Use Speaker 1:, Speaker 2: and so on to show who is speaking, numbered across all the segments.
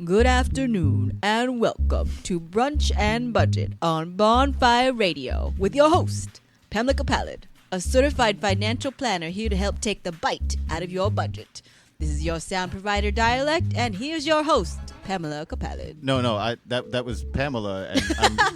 Speaker 1: Good afternoon and welcome to Brunch and Budget on Bonfire Radio with your host, Pamela Capalid, a certified financial planner here to help take the bite out of your budget. This is your sound provider, Dyalekt, and here's your host, Pamela Capalid.
Speaker 2: No, that was Pamela, and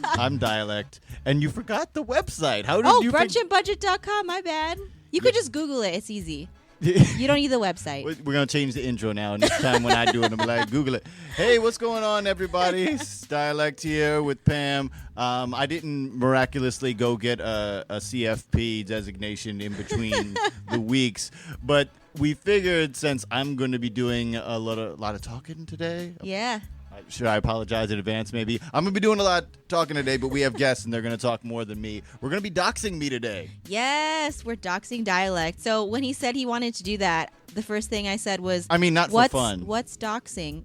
Speaker 2: I'm Dyalekt, and you forgot the website. How did you?
Speaker 1: Brunchandbudget.com. My bad. You could just Google it. It's easy. You don't need the website.
Speaker 2: We're going to change the intro now. Next time when I do it, I'm like, Google it. Hey, what's going on, everybody? It's Dyalekt here with Pam. I didn't miraculously go get a CFP designation in between the weeks, but we figured since I'm going to be doing a lot of talking today.
Speaker 1: Yeah.
Speaker 2: Should I apologize in advance, maybe? I'm going to be doing a lot of talking today, but we have guests, and they're going to talk more than me. We're going to be doxing me today.
Speaker 1: Yes, we're doxing Dyalekt. So when he said he wanted to do that, the first thing I said was...
Speaker 2: not for fun.
Speaker 1: What's doxing?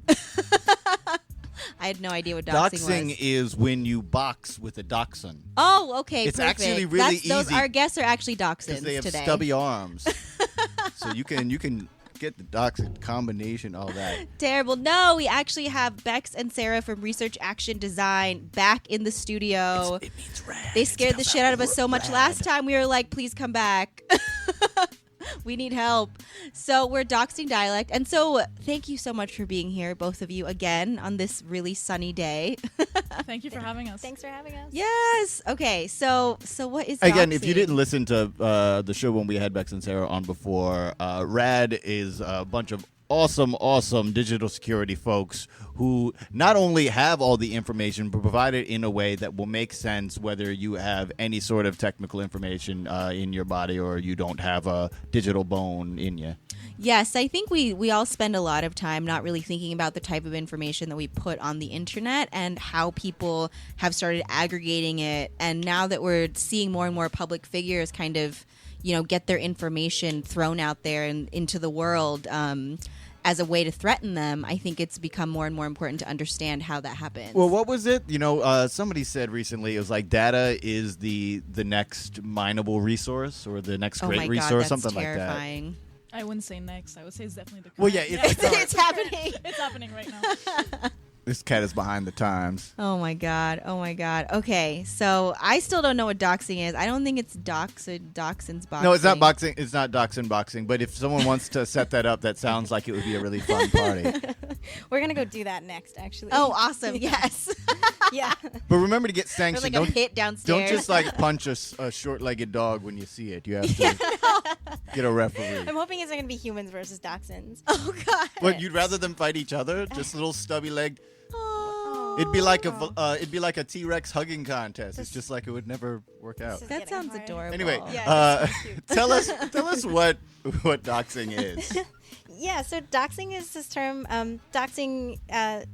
Speaker 1: I had no idea what doxing was.
Speaker 2: Doxing is when you box with a dachshund.
Speaker 1: Oh, okay,
Speaker 2: It's
Speaker 1: perfect.
Speaker 2: actually really easy.
Speaker 1: Our guests are actually dachshunds
Speaker 2: Because they have
Speaker 1: today.
Speaker 2: stubby arms. So you can get the dachshund combination, all that.
Speaker 1: Terrible. No, we actually have Bex and Sarah from Research Action Design back in the studio.
Speaker 2: It means rad.
Speaker 1: They scared the shit out of us so much
Speaker 2: rad.
Speaker 1: last time. We were like, please come back. We need help. So we're doxing Dyalekt. And so thank you so much for being here, both of you, again, on this really sunny day.
Speaker 3: Thank you for having us.
Speaker 4: Thanks for having us.
Speaker 1: Yes. Okay. So what is
Speaker 2: Again,
Speaker 1: doxing?
Speaker 2: if you didn't listen to the show when we had Bex and Sarah on before, RAD is a bunch of awesome digital security folks who not only have all the information, but provide it in a way that will make sense whether you have any sort of technical information in your body or you don't have a digital bone in you.
Speaker 1: Yes, I think we all spend a lot of time not really thinking about the type of information that we put on the internet and how people have started aggregating it. And now that we're seeing more and more public figures kind of, get their information thrown out there and into the world as a way to threaten them, I think it's become more and more important to understand how that happens.
Speaker 2: Well, what was it? Somebody said recently it was like data is the next mineable resource or the next great resource, something
Speaker 1: terrifying.
Speaker 2: like that.
Speaker 3: I wouldn't say next. I would say it's definitely the
Speaker 2: Well,
Speaker 3: current.
Speaker 2: yeah,
Speaker 1: It's happening.
Speaker 3: It's happening right now.
Speaker 2: This cat is behind the times.
Speaker 1: Oh my god. Okay, so I still don't know what doxing is. I don't think it's doxins boxing.
Speaker 2: No, it's not boxing. It's not doxing boxing. But if someone wants to set that up, that sounds like it would be a really fun party.
Speaker 4: We're going to go do that next, actually.
Speaker 1: Oh, awesome. Yes.
Speaker 4: Yeah.
Speaker 2: But remember to get
Speaker 1: Or
Speaker 2: sanctioned.
Speaker 1: like a hit downstairs.
Speaker 2: Don't just like punch a short-legged dog when you see it. You have to get a referee.
Speaker 4: I'm hoping it's going to be humans versus dachshunds.
Speaker 1: Oh god.
Speaker 2: But you'd rather them fight each other? Just little stubby-legged.
Speaker 1: Oh.
Speaker 2: It'd be like a T-Rex hugging contest. It's just like it would never work out.
Speaker 4: This
Speaker 1: That
Speaker 4: getting
Speaker 1: sounds
Speaker 4: hard.
Speaker 1: adorable.
Speaker 2: Anyway,
Speaker 4: Yeah, it's cute.
Speaker 2: tell us what doxing is.
Speaker 4: Yeah, so doxing is this term. Doxing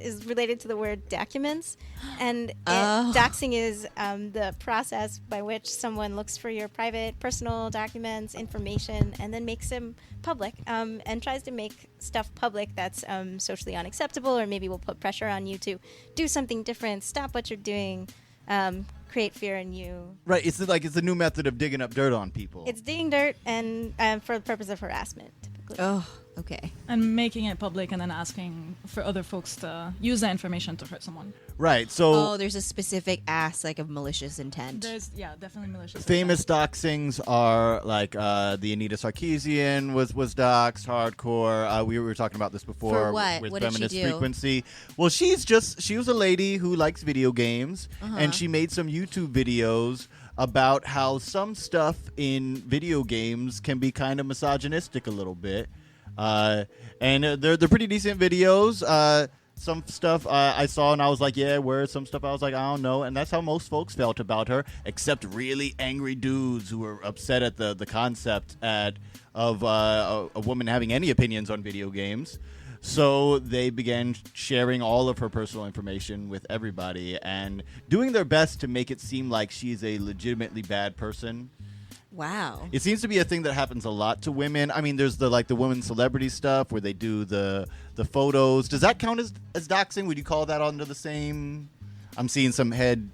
Speaker 4: is related to the word documents. And doxing is the process by which someone looks for your private, personal documents, information, and then makes them public and tries to make stuff public that's socially unacceptable, or maybe will put pressure on you to do something different, stop what you're doing, create fear in you.
Speaker 2: Right, it's a new method of digging up dirt on people.
Speaker 4: It's digging dirt and for the purpose of harassment, typically.
Speaker 1: Oh, okay.
Speaker 3: And making it public and then asking for other folks to use that information to hurt someone.
Speaker 2: Right, so
Speaker 1: Oh, there's a specific ask of malicious intent.
Speaker 3: There's, definitely malicious.
Speaker 2: famous doxings are like the Anita Sarkeesian was doxed, hardcore. We were talking about this before
Speaker 1: For what?
Speaker 2: with
Speaker 1: What did she
Speaker 2: Feminist
Speaker 1: do?
Speaker 2: Frequency. Well, she was a lady who likes video games, and she made some YouTube videos about how some stuff in video games can be kind of misogynistic a little bit. And they're pretty decent videos. Some stuff I saw and I was like, yeah, where? Some stuff I was like, I don't know. And that's how most folks felt about her, except really angry dudes who were upset at the concept of a woman having any opinions on video games. So they began sharing all of her personal information with everybody and doing their best to make it seem like she's a legitimately bad person.
Speaker 1: Wow.
Speaker 2: It seems to be a thing that happens a lot to women. I mean, there's the women celebrity stuff where they do the photos. Does that count as doxing? Would you call that under the same? I'm seeing some head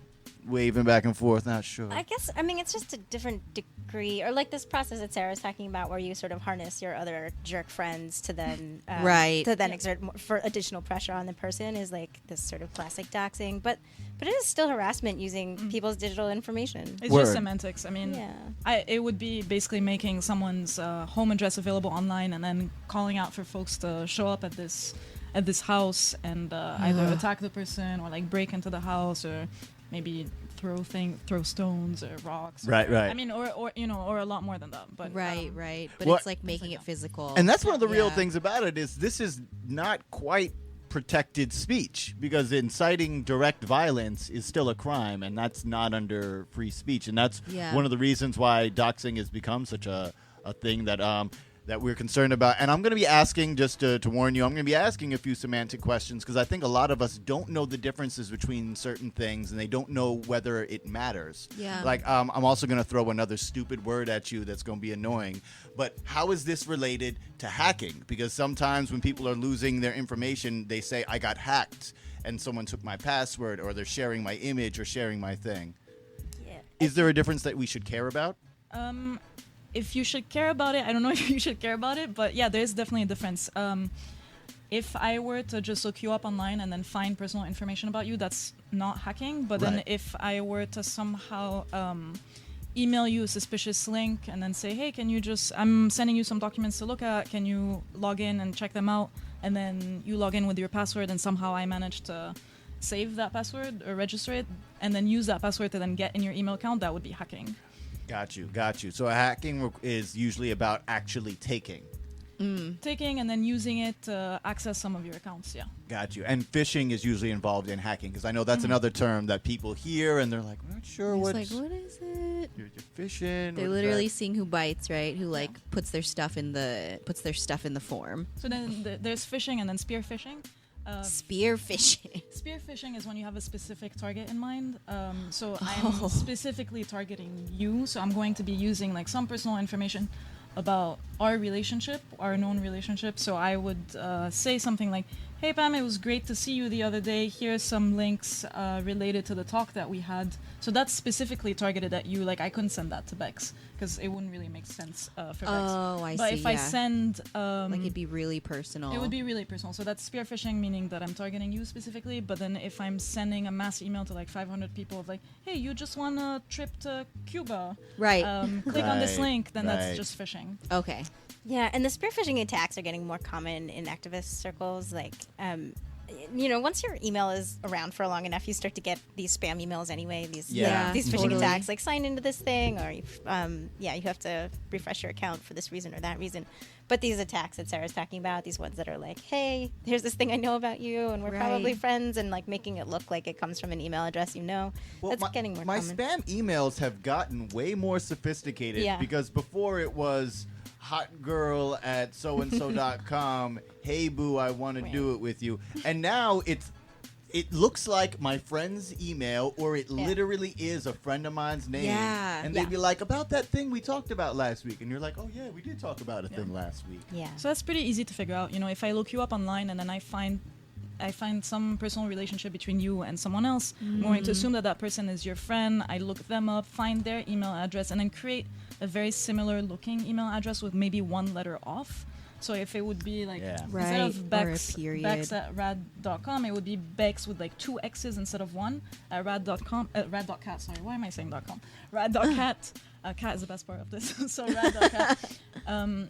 Speaker 2: waving back and forth. Not sure.
Speaker 4: I guess, I mean, it's just a different agree. Or like this process that Sarah's talking about, where you sort of harness your other jerk friends to then exert more, for additional pressure on the person, is like this sort of classic doxing. But it is still harassment using people's digital information.
Speaker 3: It's just semantics. I mean,
Speaker 4: Yeah.
Speaker 3: it would be basically making someone's home address available online and then calling out for folks to show up at this house and either attack the person or like break into the house or maybe throw stones or rocks.
Speaker 2: Right.
Speaker 3: I mean, or a lot more than that. But
Speaker 1: Right. But
Speaker 2: Well,
Speaker 1: it's like making it physical.
Speaker 2: And that's one of the real
Speaker 1: Yeah.
Speaker 2: things about it is this is not quite protected speech, because inciting direct violence is still a crime, and that's not under free speech. And that's one of the reasons why doxing has become such a thing that we're concerned about. And I'm going to be asking, just to warn you, I'm going to be asking a few semantic questions, because I think a lot of us don't know the differences between certain things, and they don't know whether it matters.
Speaker 1: Yeah.
Speaker 2: Like, I'm also going to throw another stupid word at you that's going to be annoying. But how is this related to hacking? Because sometimes when people are losing their information, they say, I got hacked, and someone took my password, or they're sharing my image or sharing my thing.
Speaker 4: Yeah.
Speaker 2: Is there a difference that we should care about?
Speaker 3: If you should care about it, I don't know if you should care about it, but yeah, there's definitely a difference. If I were to just look you up online and then find personal information about you, that's not hacking. But then if I were to somehow email you a suspicious link and then say, hey, I'm sending you some documents to look at, can you log in and check them out? And then you log in with your password and somehow I managed to save that password or register it and then use that password to then get in your email account, that would be hacking.
Speaker 2: Got you. So hacking is usually about actually taking.
Speaker 3: Taking and then using it to access some of your accounts, yeah.
Speaker 2: Got you. And phishing is usually involved in hacking, because I know that's another term that people hear and they're like, I'm not sure
Speaker 1: It's
Speaker 2: what.
Speaker 1: like, what is it?
Speaker 2: You're phishing.
Speaker 1: They're
Speaker 2: what is
Speaker 1: literally
Speaker 2: that?
Speaker 1: seeing who bites, right? Who like puts their stuff in the form.
Speaker 3: So then there's phishing and then spear phishing.
Speaker 1: Spear phishing.
Speaker 3: Spear phishing is when you have a specific target in mind. So I'm specifically targeting you. So I'm going to be using like some personal information about our known relationship. So I would say something like, hey Pam, it was great to see you the other day. Here's some links related to the talk that we had. So that's specifically targeted at you. Like I couldn't send that to Bex because it wouldn't really make sense for Bex.
Speaker 1: Oh, I see.
Speaker 3: But if I send...
Speaker 1: like it'd be really personal.
Speaker 3: It would be really personal. So that's spear phishing, meaning that I'm targeting you specifically. But then if I'm sending a mass email to like 500 people of like, hey, you just won a trip to Cuba.
Speaker 1: Right.
Speaker 3: Click on this link, then
Speaker 2: Right.
Speaker 3: that's just phishing.
Speaker 1: Okay.
Speaker 4: Yeah, and the spear phishing attacks are getting more common in activist circles. Like, once your email is around for long enough, you start to get these spam emails anyway. These phishing
Speaker 1: totally.
Speaker 4: attacks, like sign into this thing, or you have to refresh your account for this reason or that reason. But these attacks that Sarah's talking about, these ones that are like, hey, here's this thing I know about you, and we're probably friends, and like making it look like it comes from an email address that's getting more
Speaker 2: my
Speaker 4: common.
Speaker 2: spam emails have gotten way more sophisticated, because before it was hotgirl at soandso.com, hey boo, I want to do it with you. And now it looks like my friend's email, or it literally is a friend of mine's name.
Speaker 1: Yeah.
Speaker 2: And they'd be like, about that thing we talked about last week. And you're like, oh yeah, we did talk about a thing last week.
Speaker 4: Yeah.
Speaker 3: So that's pretty easy to figure out. If I look you up online and then I find some personal relationship between you and someone else, I'm going to assume that person is your friend. I look them up, find their email address, and then create a very similar looking email address with maybe one letter off. So if it would be like instead of Bex at rad.com, it would be Bex with like 2 X's instead of 1 at rad.cat. Sorry, why am I saying .com? Rad.cat. Cat is the best part of this. So rad.cat.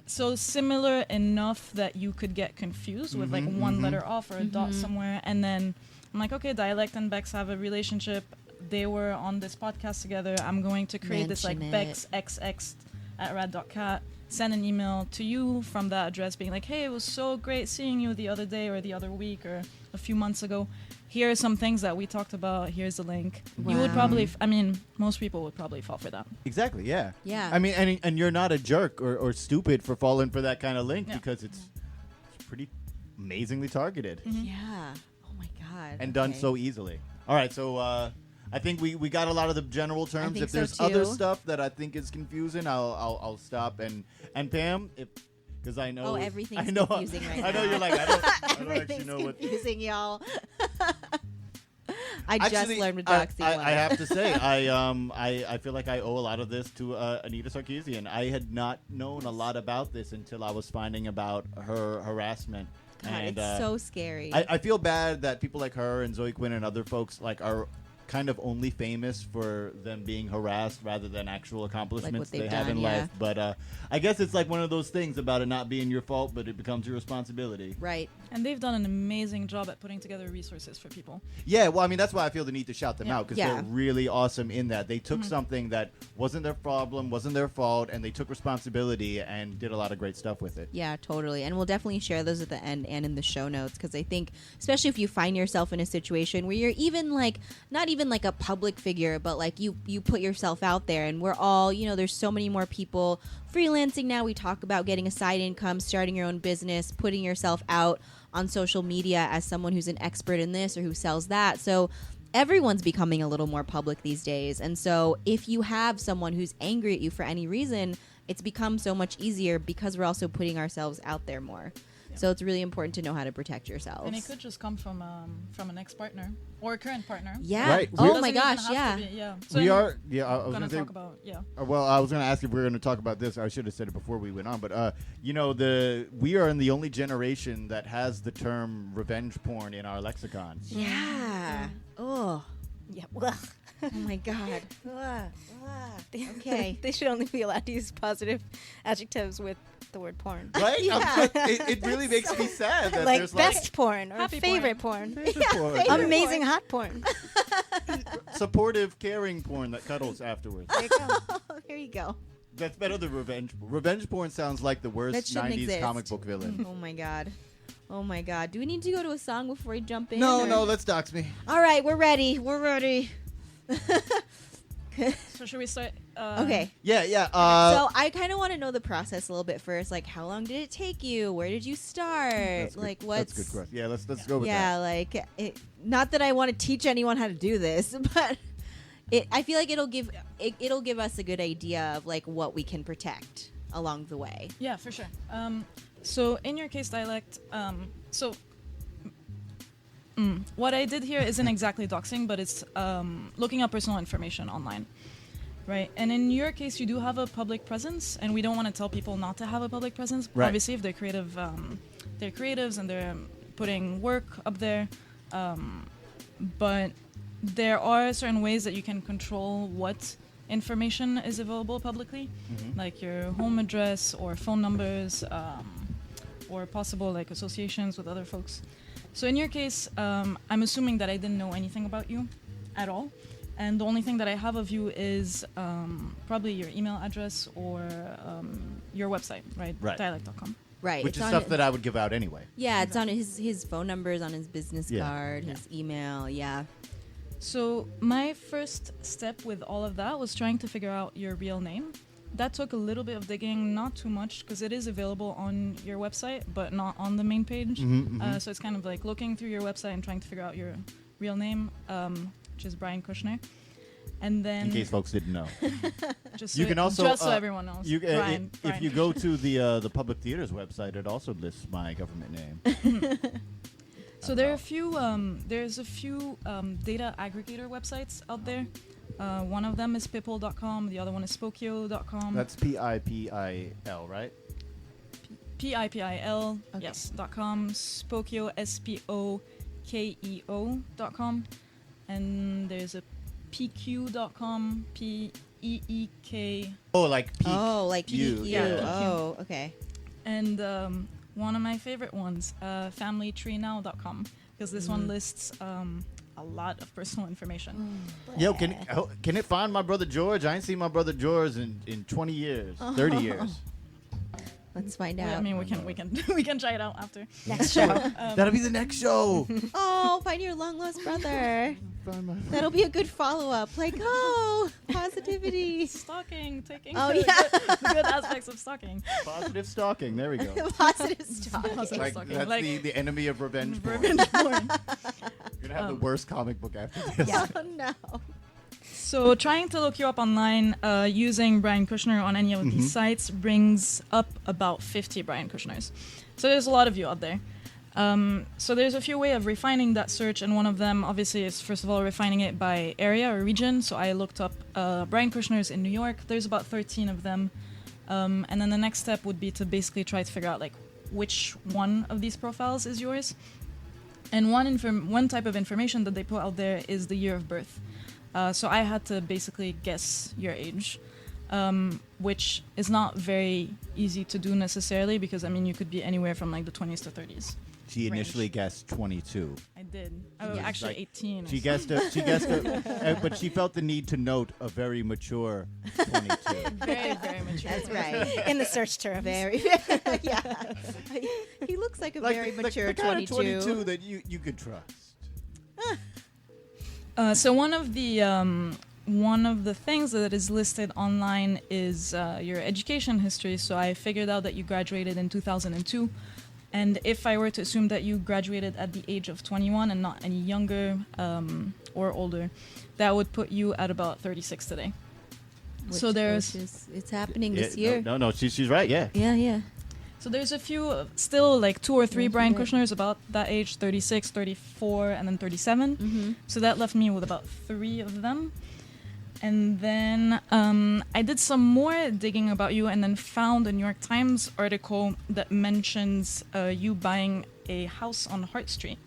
Speaker 3: So similar enough that you could get confused with like one letter off or a dot somewhere. And then I'm like, okay, Dyalekt and Bex have a relationship. They were on this podcast together. I'm going to create this like Bex XX at rad.cat. Send an email to you from that address being like, hey, it was so great seeing you the other day or the other week or a few months ago. Here are some things that we talked about. Here's the link.
Speaker 1: Wow.
Speaker 3: You would probably, most people would probably fall for that.
Speaker 2: Exactly, yeah.
Speaker 1: Yeah.
Speaker 2: I mean, and you're not a jerk or stupid for falling for that kind of link, because it's pretty amazingly targeted
Speaker 1: Yeah. Oh my God.
Speaker 2: and done so easily. All right, so I think we got a lot of the general terms.
Speaker 1: think
Speaker 2: If there's
Speaker 1: so,
Speaker 2: other
Speaker 1: too.
Speaker 2: stuff that I think is confusing, I'll stop. And Pam, because I know
Speaker 1: Everything's
Speaker 2: I know,
Speaker 1: confusing right now.
Speaker 2: I know you're like, I don't actually
Speaker 1: Everything's
Speaker 2: know what.
Speaker 1: confusing, y'all. I just
Speaker 2: Actually,
Speaker 1: learned what doxing was.
Speaker 2: I have to say, I feel like I owe a lot of this to Anita Sarkeesian. I had not known a lot about this until I was finding about her harassment.
Speaker 1: God,
Speaker 2: and
Speaker 1: it's so scary.
Speaker 2: I feel bad that people like her and Zoe Quinn and other folks like are kind of only famous for them being harassed rather than actual accomplishments
Speaker 1: they've
Speaker 2: they have
Speaker 1: done,
Speaker 2: in
Speaker 1: yeah.
Speaker 2: life. But I guess it's like one of those things about it not being your fault, but it becomes your responsibility.
Speaker 1: Right.
Speaker 3: And they've done an amazing job at putting together resources for people.
Speaker 2: Yeah, well, I mean, that's why I feel the need to shout them
Speaker 3: Yeah.
Speaker 2: out, because
Speaker 1: Yeah.
Speaker 2: they're really awesome in that. They took something that wasn't their problem, wasn't their fault, and they took responsibility and did a lot of great stuff with it.
Speaker 1: Yeah, totally. And we'll definitely share those at the end and in the show notes, because I think, especially if you find yourself in a situation where you're even like, not even like a public figure, but like you put yourself out there, and we're all, there's so many more people freelancing now. We talk about getting a side income, starting your own business, putting yourself out on social media as someone who's an expert in this or who sells that. So everyone's becoming a little more public these days. And so if you have someone who's angry at you for any reason, it's become so much easier because we're also putting ourselves out there more. So it's really important to know how to protect yourselves.
Speaker 3: And it could just come from an ex-partner or a current partner.
Speaker 1: Yeah.
Speaker 2: Right.
Speaker 1: Oh
Speaker 3: Doesn't
Speaker 1: my
Speaker 3: even
Speaker 1: gosh,
Speaker 3: have
Speaker 1: yeah.
Speaker 3: to be- yeah. So
Speaker 2: We
Speaker 3: I'm
Speaker 2: are, yeah, I was
Speaker 3: gonna
Speaker 2: going to say,
Speaker 3: talk about, yeah.
Speaker 2: well, I was going to ask if we were going to talk about this. I should have said it before we went on, but we are in the only generation that has the term revenge porn in our lexicon.
Speaker 1: Yeah. Oh.
Speaker 4: Yeah. Well,
Speaker 1: Oh my God. Okay.
Speaker 4: they should only be allowed to use positive adjectives with the word porn.
Speaker 2: Right?
Speaker 1: Yeah.
Speaker 2: It really makes me sad that
Speaker 4: Like
Speaker 2: there's
Speaker 4: best porn or
Speaker 3: Happy
Speaker 4: favorite porn.
Speaker 2: porn.
Speaker 4: Amazing hot porn.
Speaker 2: Supportive, caring porn that cuddles afterwards.
Speaker 4: There you go.
Speaker 1: There you go.
Speaker 2: That's better than revenge. Revenge porn sounds like the
Speaker 1: That
Speaker 2: worst
Speaker 1: shouldn't
Speaker 2: 90s
Speaker 1: exist.
Speaker 2: comic book villain.
Speaker 1: Oh my God. Oh my God. Do we need to go to a song before we jump in?
Speaker 2: No,
Speaker 1: or-
Speaker 2: no, let's dox me.
Speaker 1: All right, we're ready. We're ready.
Speaker 3: So should we start?
Speaker 1: Okay.
Speaker 2: Yeah, yeah.
Speaker 1: So I kind of want to know the process a little bit first. Like, how long did it take you? Where did you start?
Speaker 2: that's good-
Speaker 1: Like, what's
Speaker 2: That's a good question. Yeah, let's go with
Speaker 1: yeah,
Speaker 2: that.
Speaker 1: like not that I want to teach anyone how to do this, but I feel like it'll give us a good idea of like what we can protect along the way.
Speaker 3: Yeah, for sure. So in your case, Dyalekt, what I did here isn't exactly doxing, but it's looking up personal information online, right? And in your case, you do have a public presence, and we don't want to tell people not to have a public presence.
Speaker 2: Right.
Speaker 3: Obviously, if they're creative, they're creatives and they're putting work up there. But there are certain ways that you can control what information is available publicly, like your home address or phone numbers, or possible like associations with other folks. So in your case, I'm assuming that I didn't know anything about you at all. And the only thing that I have of you is probably your email address or your website, right?
Speaker 2: Right.
Speaker 3: Dyalekt.com.
Speaker 1: Right.
Speaker 2: Which
Speaker 1: it's
Speaker 2: is
Speaker 1: on
Speaker 2: stuff
Speaker 1: it-
Speaker 2: that I would give out anyway.
Speaker 1: Yeah, it's on his phone numbers, on his business
Speaker 2: Yeah.
Speaker 1: card, his email. Yeah.
Speaker 3: So my first step with all of that was trying to figure out your real name. That took a little bit of digging, not too much, because it is available on your website, but not on the main page. So it's kind of like looking through your website and trying to figure out your real name, which is Brian Kushner. And then
Speaker 2: In case folks didn't know.
Speaker 3: just
Speaker 2: You
Speaker 3: so,
Speaker 2: can also,
Speaker 3: just so everyone knows.
Speaker 2: You,
Speaker 3: Brian,
Speaker 2: if you go to the Public Theater's website, it also lists my government name.
Speaker 3: So there are a few. There's a few data aggregator websites out there. One of them is Pipple.com. The other one is Spokio.com.
Speaker 2: That's PIPIL, right?
Speaker 3: PIPIL.
Speaker 1: Okay.
Speaker 3: Yes. .com. Spokio SPOKEO.com. And there's a PQ.com. PEEK.
Speaker 2: Oh, like P.
Speaker 1: Oh, like
Speaker 2: You,
Speaker 1: PQ.
Speaker 3: yeah.
Speaker 1: Oh, okay.
Speaker 3: And one of my favorite ones, FamilyTreeNow.com, because this one lists a lot of personal information.
Speaker 2: Yo, can it find my brother George? I ain't seen my brother George in 20 years, 30 years.
Speaker 1: Let's find
Speaker 3: Yeah,
Speaker 1: out.
Speaker 3: I mean, we can try it out after.
Speaker 4: Next show.
Speaker 2: That'll be the next show.
Speaker 1: Oh, find your long lost brother.
Speaker 2: Find my-
Speaker 1: That'll be a good follow up. Like, oh, positivity.
Speaker 3: Stalking, taking
Speaker 1: Oh,
Speaker 3: the,
Speaker 1: yeah.
Speaker 3: the good aspects of stalking.
Speaker 2: Positive stalking. There we go.
Speaker 1: Positive stuff.
Speaker 3: Positive
Speaker 2: Like,
Speaker 3: stalking.
Speaker 2: that's
Speaker 3: Like,
Speaker 2: the enemy of revenge porn.
Speaker 3: revenge porn.
Speaker 2: You're gonna have the worst comic book after this.
Speaker 1: Oh, no.
Speaker 3: So trying to look you up online using Brian Kushner on any of these sites brings up about 50 Brian Kushners. So there's a lot of you out there. So there's a few ways of refining that search, and one of them obviously is first of all refining it by area or region. So I looked up Brian Kushners in New York. There's about 13 of them, and then the next step would be to basically try to figure out like which one of these profiles is yours. And one type of information that they put out there is the year of birth. So I had to basically guess your age, which is not very easy to do necessarily because I mean you could be anywhere from like the 20s to 30s.
Speaker 2: She initially guessed 22.
Speaker 3: I did. I was actually 18.
Speaker 2: She guessed but she felt the need to note a very mature 22.
Speaker 3: Very, very mature.
Speaker 1: That's right.
Speaker 4: In the search terms.
Speaker 1: Very, yeah. He looks like a very mature
Speaker 2: the kind
Speaker 1: 22.
Speaker 2: of 22 that you could trust.
Speaker 3: So one of the things that is listed online is your education history. So I figured out that you graduated in 2002. And if I were to assume that you graduated at the age of 21 and not any younger or older, that would put you at about 36 today. So there's...
Speaker 1: It's happening this year.
Speaker 2: No, she's right, yeah.
Speaker 1: Yeah.
Speaker 3: So there's a few, still like 2 or 3
Speaker 1: Yeah,
Speaker 3: Brian
Speaker 1: yeah.
Speaker 3: Kushners about that age, 36, 34, and then 37.
Speaker 1: Mm-hmm.
Speaker 3: So that left me with about 3 of them. And then I did some more digging about you and then found a New York Times article that mentions you buying a house on Hart Street.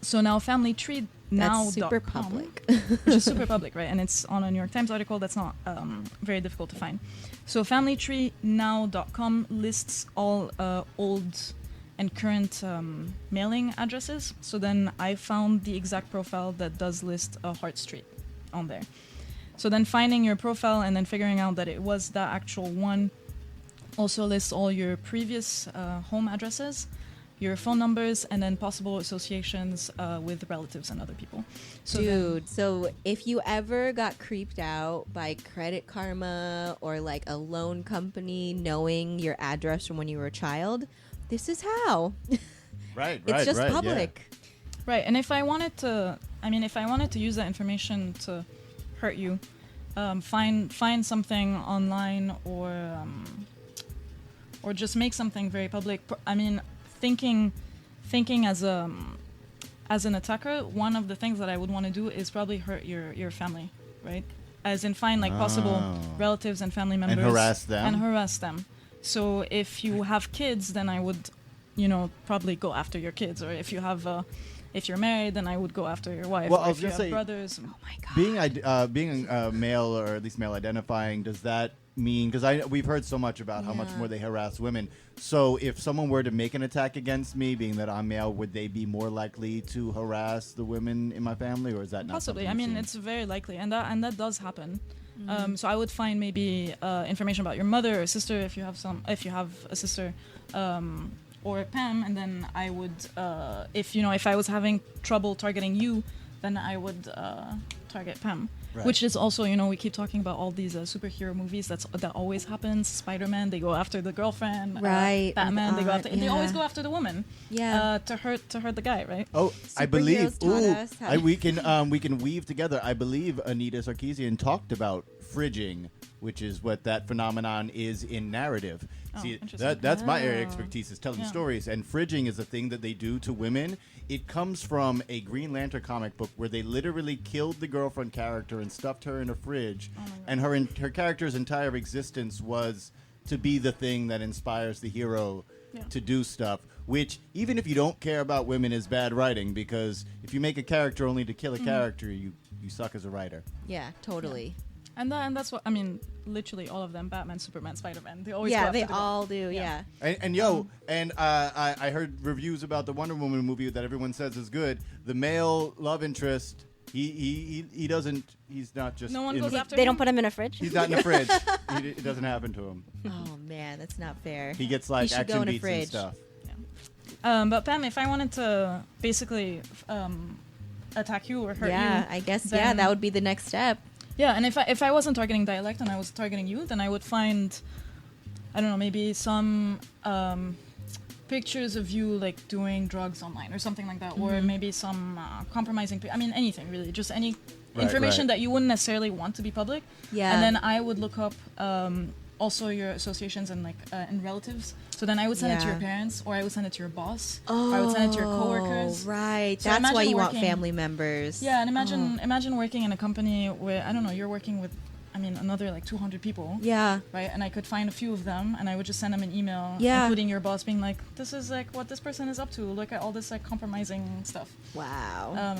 Speaker 3: So now Family Tree now
Speaker 1: That's super public.
Speaker 3: which is super public, right? And it's on a New York Times article that's not very difficult to find. So familytreenow.com lists all old and current mailing addresses. So then I found the exact profile that does list Hart Street on there. So then finding your profile and then figuring out that it was that actual one also lists all your previous home addresses, your phone numbers, and then possible associations with relatives and other people. So
Speaker 1: Dude, so if you ever got creeped out by Credit Karma or like a loan company knowing your address from when you were a child, this is how.
Speaker 2: Right,
Speaker 1: It's just
Speaker 2: right,
Speaker 1: public.
Speaker 3: Right, and if I wanted to use that information to hurt you, find something online or just make something very public. I mean, thinking as an attacker, one of the things that I would want to do is probably hurt your family, right? As in find like possible relatives and family members
Speaker 2: And harass them.
Speaker 3: So if you have kids, then I would, probably go after your kids. Or if you have if you're married, then I would go after your wife.
Speaker 2: Well,
Speaker 3: or
Speaker 2: I was
Speaker 3: if you
Speaker 2: gonna
Speaker 3: have
Speaker 2: say,
Speaker 3: brothers.
Speaker 1: Oh my God.
Speaker 2: Being male or at least male identifying, does that mean, because we've heard so much about how much
Speaker 1: Yeah.
Speaker 2: more they harass women. So if someone were to make an attack against me, being that I'm male, would they be more likely to harass the women in my family, or is that not
Speaker 3: Possibly.
Speaker 2: something
Speaker 3: I mean,
Speaker 2: you've
Speaker 3: it's very likely, and that does happen. So I would find maybe information about your mother or sister if you have a sister, or Pam, and then I would, if I was having trouble targeting you, then I would target Pam.
Speaker 2: Right.
Speaker 3: Which is also, we keep talking about all these superhero movies. That always happens. Spider-Man, they go after the girlfriend.
Speaker 1: Right.
Speaker 3: Batman, they go after. They
Speaker 1: yeah.
Speaker 3: always go after the woman.
Speaker 1: Yeah.
Speaker 3: To hurt the guy, right?
Speaker 2: Oh, I believe.
Speaker 1: Superheroes taught us how
Speaker 2: We can weave together. I believe Anita Sarkeesian talked about fridging, which is what that phenomenon is in narrative.
Speaker 3: Oh,
Speaker 2: See,
Speaker 3: interesting.
Speaker 2: that's my area of
Speaker 1: Oh.
Speaker 2: expertise, is telling
Speaker 3: Yeah.
Speaker 2: stories. And fridging is a thing that they do to women. It comes from a Green Lantern comic book where they literally killed the girlfriend character and stuffed her in a fridge.
Speaker 3: Oh my God.
Speaker 2: And her character's entire existence was to be the thing that inspires the hero
Speaker 3: Yeah.
Speaker 2: to do stuff, which even if you don't care about women is bad writing, because if you make a character only to kill a character, you suck as a writer.
Speaker 1: Yeah, totally.
Speaker 3: And that's what I mean. Literally, all of them: Batman, Superman, Spider-Man. They always go
Speaker 1: Yeah,
Speaker 3: after
Speaker 1: they
Speaker 3: the girl.
Speaker 1: all do.
Speaker 3: Yeah.
Speaker 1: Yeah.
Speaker 2: And I heard reviews about the Wonder Woman movie that everyone says is good. The male love interest, he doesn't. He's not just.
Speaker 3: No one
Speaker 2: in
Speaker 3: goes
Speaker 2: the-
Speaker 3: after
Speaker 4: They
Speaker 3: him?
Speaker 4: don't put him in a fridge.
Speaker 2: He's not in the fridge. It doesn't happen to him.
Speaker 1: Oh man, that's not fair.
Speaker 2: He gets like
Speaker 1: should go
Speaker 2: action
Speaker 1: in a
Speaker 2: beats and
Speaker 1: fridge.
Speaker 2: stuff.
Speaker 3: But Pam, if I wanted to basically attack you or hurt
Speaker 1: Yeah,
Speaker 3: you,
Speaker 1: I guess
Speaker 3: then-
Speaker 1: that would be the next step.
Speaker 3: yeah. And if I wasn't targeting Dyalekt and I was targeting you, then I would find, I don't know, maybe some pictures of you like doing drugs online or something like that, or maybe some compromising. I mean, anything really, just any
Speaker 2: Right,
Speaker 3: information
Speaker 2: right.
Speaker 3: that you wouldn't necessarily want to be public.
Speaker 1: Yeah.
Speaker 3: And then I would look up also your associations and and relatives. So then I would send it to your parents, or I would send it to your boss, or I would send it to your coworkers.
Speaker 1: Right.
Speaker 3: So
Speaker 1: That's why you want
Speaker 3: working-
Speaker 1: family members.
Speaker 3: Yeah, and imagine working in a company where, I don't know, you're working with, another 200 people.
Speaker 1: Yeah.
Speaker 3: Right, and I could find a few of them, and I would just send them an email,
Speaker 1: Yeah.
Speaker 3: including your boss, being like, "This is what this person is up to. Look at all this compromising stuff."
Speaker 1: Wow.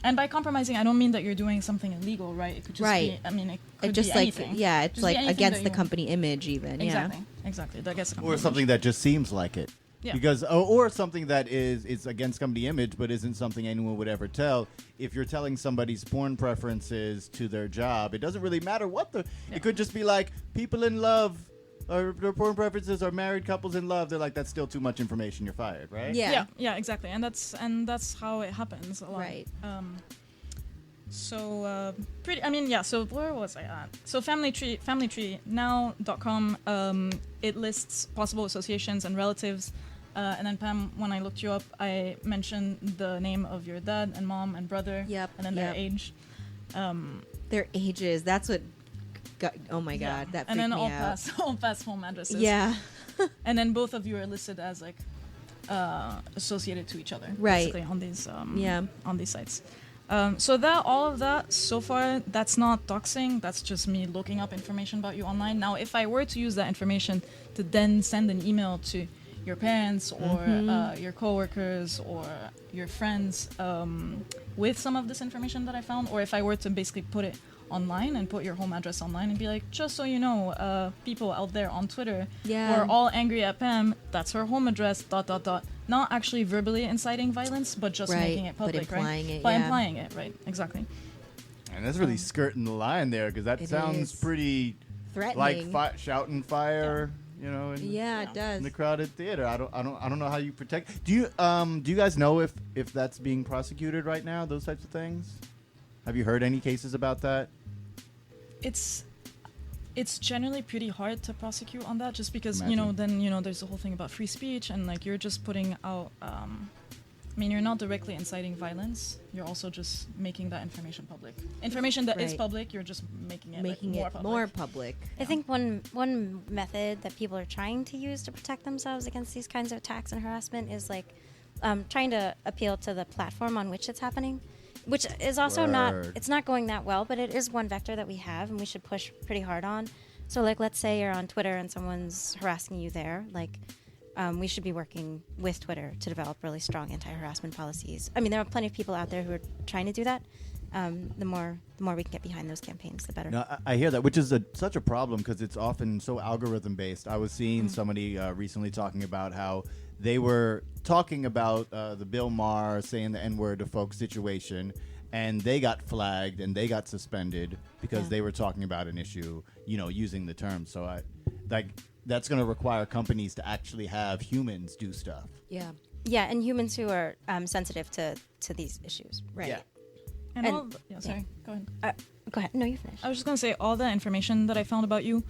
Speaker 3: And by compromising, I don't mean that you're doing something illegal, right? It could just
Speaker 1: Right.
Speaker 3: be. It could
Speaker 1: It just
Speaker 3: be anything.
Speaker 1: it's
Speaker 3: Just
Speaker 1: like
Speaker 3: be anything
Speaker 1: against
Speaker 3: that
Speaker 1: the
Speaker 3: you-
Speaker 1: company image, even.
Speaker 3: Exactly. Exactly. That gets the company
Speaker 2: Or something
Speaker 3: image.
Speaker 2: that just seems like it.
Speaker 3: Yeah.
Speaker 2: Because or something that is against company image but isn't something anyone would ever tell. If you're telling somebody's porn preferences to their job, it doesn't really matter what the it could just be like people in love or their porn preferences are married couples in love. They're like, that's still too much information, you're fired, right?
Speaker 1: Yeah.
Speaker 3: Yeah, exactly. And that's how it happens a lot.
Speaker 1: Right.
Speaker 3: So so where was I at? So familytree now.com, it lists possible associations and relatives. And then Pam, when I looked you up, I mentioned the name of your dad and mom and brother.
Speaker 1: Yep,
Speaker 3: And then their
Speaker 1: yep.
Speaker 3: age.
Speaker 1: Their ages. That's what. Oh my
Speaker 3: Yeah.
Speaker 1: God, that freaked
Speaker 3: and then
Speaker 1: me
Speaker 3: all
Speaker 1: out.
Speaker 3: pass home addresses.
Speaker 1: Yeah.
Speaker 3: And then both of you are listed as associated to each other.
Speaker 1: Right.
Speaker 3: Basically on these
Speaker 1: Yeah.
Speaker 3: on these sites. So all of that so far, that's not doxing. That's just me looking up information about you online. Now, if I were to use that information to then send an email to your parents or your coworkers or your friends with some of this information that I found, or if I were to basically put it online and put your home address online and be like, just so you know, people out there on Twitter
Speaker 1: Yeah.
Speaker 3: who are all angry at Pam, that's her home address, ... Not actually verbally inciting violence, but just
Speaker 1: Right,
Speaker 3: making it
Speaker 1: but
Speaker 3: public,
Speaker 1: implying
Speaker 3: right?
Speaker 1: it,
Speaker 3: By
Speaker 1: yeah.
Speaker 3: implying it, right? Exactly.
Speaker 2: And that's really skirting the line there because that
Speaker 1: It
Speaker 2: sounds
Speaker 1: is.
Speaker 2: pretty
Speaker 1: Threatening.
Speaker 2: like shouting fire, in,
Speaker 1: Yeah, it does.
Speaker 2: in the crowded theater. I don't know how you protect. Do you guys know if that's being prosecuted right now? Those types of things. Have you heard any cases about that?
Speaker 3: It's generally pretty hard to prosecute on that, just because
Speaker 2: Imagine.
Speaker 3: there's the whole thing about free speech, and you're just putting out. You're not directly inciting violence. You're also just making that information public. Information that is
Speaker 1: Right.
Speaker 3: public, you're just making it
Speaker 1: Making
Speaker 3: more
Speaker 1: it
Speaker 3: public.
Speaker 1: more public.
Speaker 4: I think one method that people are trying to use to protect themselves against these kinds of attacks and harassment is trying to appeal to the platform on which it's happening, which is also
Speaker 2: Word.
Speaker 4: it's not going that well, but it is one vector that we have and we should push pretty hard on. So let's say you're on Twitter and someone's harassing you there, we should be working with Twitter to develop really strong anti-harassment policies. I mean, there are plenty of people out there who are trying to do that. The more we can get behind those campaigns, the better.
Speaker 2: No, I hear that, which is such a problem because it's often so algorithm based. I was seeing somebody recently talking about how they were talking about the Bill Maher saying the N-word to folks situation, and they got flagged and they got suspended because they were talking about an issue, using the term. So that's going to require companies to actually have humans do stuff.
Speaker 1: Yeah.
Speaker 4: Yeah, and humans who are sensitive to these issues.
Speaker 1: Right.
Speaker 2: Yeah.
Speaker 3: And
Speaker 4: And-
Speaker 3: sorry, go ahead.
Speaker 4: Go ahead. No, you finish.
Speaker 3: I was just gonna say, all the information that I found about you,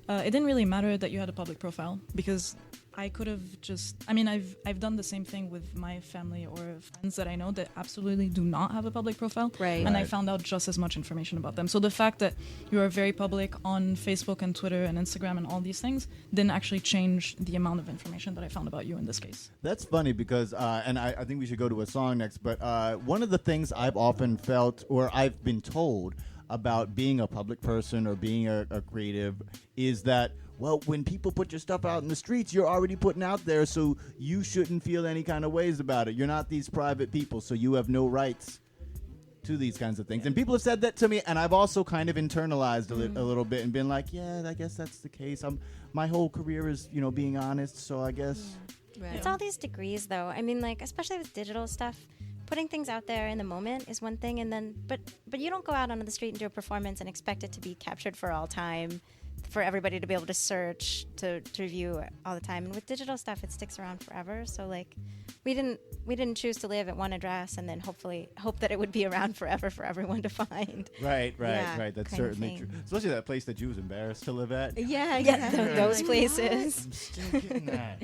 Speaker 3: it didn't really matter that you had a public profile, because I could have just. I've done the same thing with my family or friends that I know that absolutely do not have a public profile,
Speaker 1: Right.
Speaker 3: and I
Speaker 2: Right.
Speaker 3: found out just as much information about them. So the fact that you are very public on Facebook and Twitter and Instagram and all these things didn't actually change the amount of information that I found about you in this case.
Speaker 2: That's funny because, and I think we should go to a song next, but one of the things I've often felt, or I've been told about being a public person or being a creative is that, well, when people put your stuff out in the streets, you're already putting out there, so you shouldn't feel any kind of ways about it. You're not these private people, so you have no rights to these kinds of things. And people have said that to me, and I've also kind of internalized a little bit and been like, yeah, I guess that's the case. My whole career is, being honest, so I guess...
Speaker 1: Right.
Speaker 4: It's all these degrees, though. I mean, especially with digital stuff, putting things out there in the moment is one thing, and then but you don't go out onto the street and do a performance and expect it to be captured for all time, for everybody to be able to search, to review all the time. And with digital stuff, it sticks around forever. So we didn't choose to live at one address and then hope that it would be around forever for everyone to find.
Speaker 2: Right.
Speaker 1: Yeah,
Speaker 2: That's
Speaker 4: kind of
Speaker 2: certainly
Speaker 4: thing.
Speaker 2: true. Especially that place that you was embarrassed to live at.
Speaker 1: Yeah.
Speaker 4: Yeah, those places.
Speaker 2: I'm still getting that.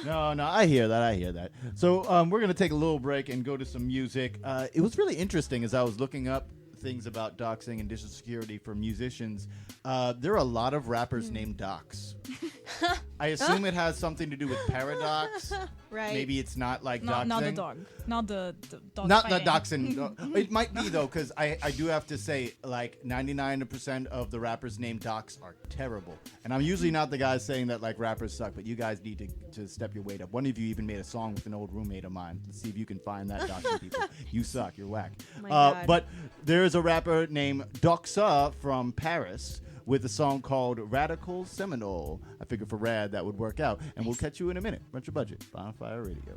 Speaker 2: No, I hear that. So we're going to take a little break and go to some music. It was really interesting as I was looking up things about doxing and digital security for musicians. There are a lot of rappers named Dox. I assume it has something to do with paradox.
Speaker 1: Right.
Speaker 2: Maybe it's not like
Speaker 3: Not
Speaker 2: doxing.
Speaker 3: the dog. Not the dog.
Speaker 2: Not the
Speaker 3: fighting.
Speaker 2: doxing. It might be though, because I do have to say, like 99% of the rappers named Dox are terrible. And I'm usually not the guy saying that like rappers suck, but you guys need to step your weight up. One of you even made a song with an old roommate of mine. Let's see if you can find that doxing people. You suck. You're whack.
Speaker 1: my God.
Speaker 2: But there's a rapper named Doxa from Paris with a song called Radical Seminole. I figured for RAD that would work out. And we'll catch you in a minute. Bunch of budget. Bonfire Radio.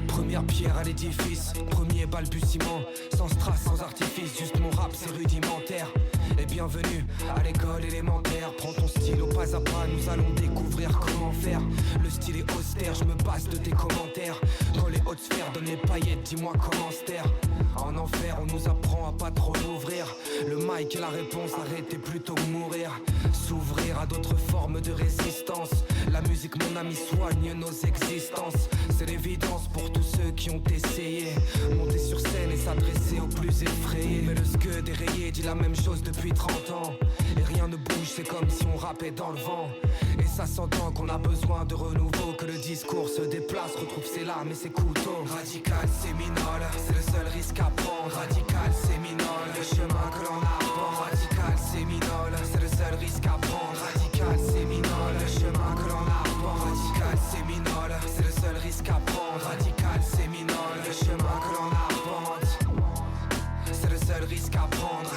Speaker 5: Première pierre à l'édifice, premier balbutiement, sans strass, sans artifice, juste mon rap c'est rudimentaire. Et bienvenue à l'école élémentaire. Prends ton stylo pas à pas, nous allons découvrir comment faire. Le style est austère, je me passe de tes commentaires. Dans les hautes sphères, donne les paillettes, dis-moi comment se taire. En enfer, on nous apprend à pas trop l'ouvrir. Le mic est la réponse, arrêtez plutôt mourir. S'ouvrir à d'autres formes de résistance. La musique, mon ami, soigne nos existences. C'est l'évidence pour tous ceux qui ont essayé. Monter sur scène et s'adresser aux plus effrayés. Mais le scud rayé dit la même chose depuis 30 ans. Et rien ne bouge, c'est comme si on rappait dans le vent. Et ça s'entend qu'on a besoin de renouveau. Que le discours se déplace, retrouve ses lames et ses couteaux. Radical, séminole, c'est le seul risque à prendre. Radical, séminole, le chemin que l'on apprend. Radical, séminole, c'est le seul risque à prendre. Radical, séminole, le chemin que l'on apprend. Radical, séminole, c'est le seul risque à prendre. Radical, séminole, le chemin que l'on arpente. C'est le seul risque à prendre.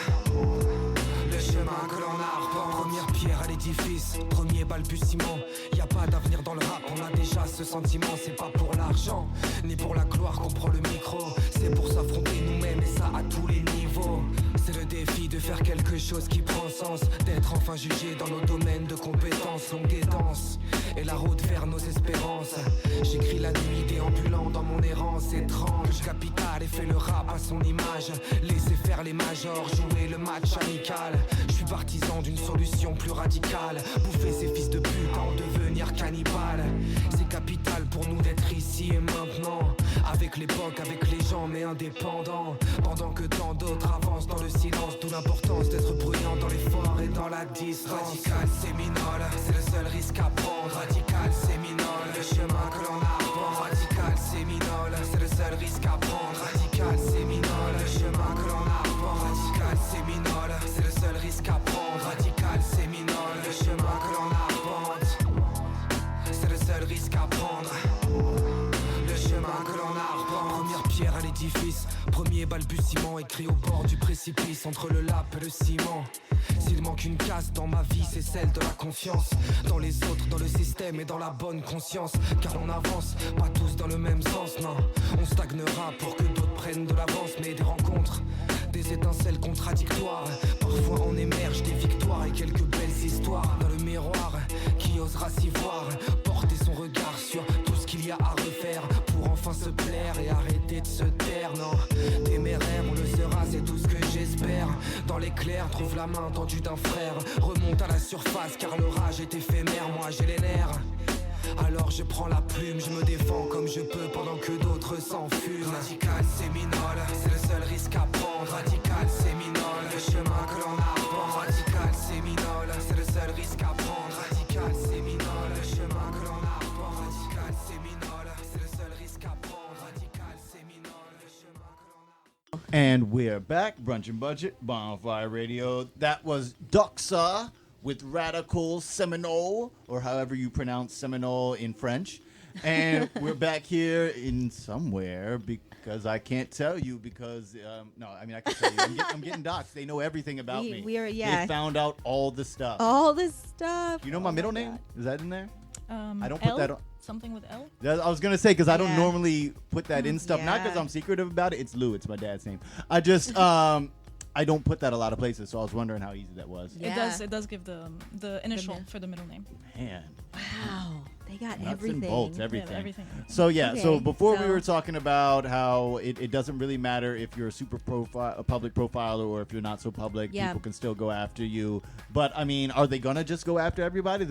Speaker 5: Le chemin que l'on arpente. Première pierre à l'édifice, premier balbutiement. Y a pas d'avenir dans le rap, on a déjà ce sentiment. C'est pas pour l'argent, ni pour la gloire qu'on prend le micro. C'est pour s'affronter nous-mêmes et ça à tous les niveaux. C'est le défi de faire quelque chose qui prend sens. D'être enfin jugé dans nos domaines de compétences. Longue et dense, et la route vers nos espérances. J'écris la nuit déambulant dans mon errance étrange. Capital et fait le rap à son image. Laissez faire les majors, jouer le match amical. Je suis partisan d'une solution plus radicale. Bouffer ces fils de pute en devenir cannibale. C'est capital pour nous d'être ici et maintenant. Avec l'époque, avec les gens mais indépendants. Pendant que tant d'autres avancent dans le silence. D'où l'importance d'être bruyant dans l'effort et dans la distance. Radical, séminole, c'est le seul risque à prendre. Radical, séminole, le chemin que l'on apprend. Radical, séminole, c'est le seul risque à prendre. Radical, séminole, le chemin que l'on apprend. Radical, séminole, c'est le seul risque à prendre. Radical, séminole, le chemin que l'on apprend. C'est le seul risque à prendre. Le chemin que l'on arpente. Première pierre à l'édifice, premier balbutiement écrit au bord du précipice. Entre le lap et le ciment. S'il manque une case dans ma vie, c'est celle de la confiance. Dans les autres, dans le système et dans la bonne conscience. Car on avance, pas tous dans le même sens, non. On stagnera pour que d'autres prennent de l'avance. Mais des rencontres, des étincelles contradictoires. Parfois on émerge des victoires et quelques belles histoires. Dans le miroir, qui osera s'y voir. Porter son regard sur tout ce qu'il y a à refaire. Pour enfin se plaire et arrêter de se taire, non. Téméraire, on le sera, c'est tout ce que j'espère. Dans l'éclair, trouve la main tendue d'un frère. Remonte à la surface car l'orage est éphémère. Moi j'ai les nerfs, alors je prends la plume. Je me défends comme je peux pendant que d'autres s'enfument. Radical, séminole, c'est le seul risque à prendre. Radical, séminole, le chemin que l'on apprend. Radical, séminole, c'est le seul risque à prendre. Radical, séminole, le chemin que l'on apprend. Radical, séminole, c'est le seul risque à prendre. Radical, séminole, le chemin que l'on apprend.
Speaker 2: And we're back, Brunch and Budget, Bonfire Radio. That was Doxa with Radical Seminole, or however you pronounce Seminole in French. And we're back here in somewhere because I can't tell you because, no, I mean, I can tell you. I'm getting doxed. They know everything about me.
Speaker 1: We are, yeah.
Speaker 2: They found out all the stuff.
Speaker 1: All this stuff.
Speaker 2: You know my middle name? Is that in there? I don't put
Speaker 3: L?
Speaker 2: that on.
Speaker 3: Something with L?
Speaker 2: I was going to say, because I don't
Speaker 1: Yeah.
Speaker 2: normally put that in stuff. Not because
Speaker 1: Yeah.
Speaker 2: I'm secretive about it. It's Lou. It's my dad's name. I just, I don't put that a lot of places, so I was wondering how easy that was.
Speaker 1: Yeah.
Speaker 3: It does give the initial
Speaker 1: mid-
Speaker 3: for the middle name.
Speaker 2: Man.
Speaker 1: Wow. They got
Speaker 2: Nuts
Speaker 1: everything.
Speaker 2: and bolts,
Speaker 3: Yeah,
Speaker 2: everything.
Speaker 3: everything.
Speaker 2: So so
Speaker 1: Okay,
Speaker 2: before we
Speaker 1: so-
Speaker 2: were talking about how it doesn't really matter if you're a public profiler or if you're not so public,
Speaker 1: Yeah.
Speaker 2: people can still go after you. But I mean, are they gonna just go after everybody?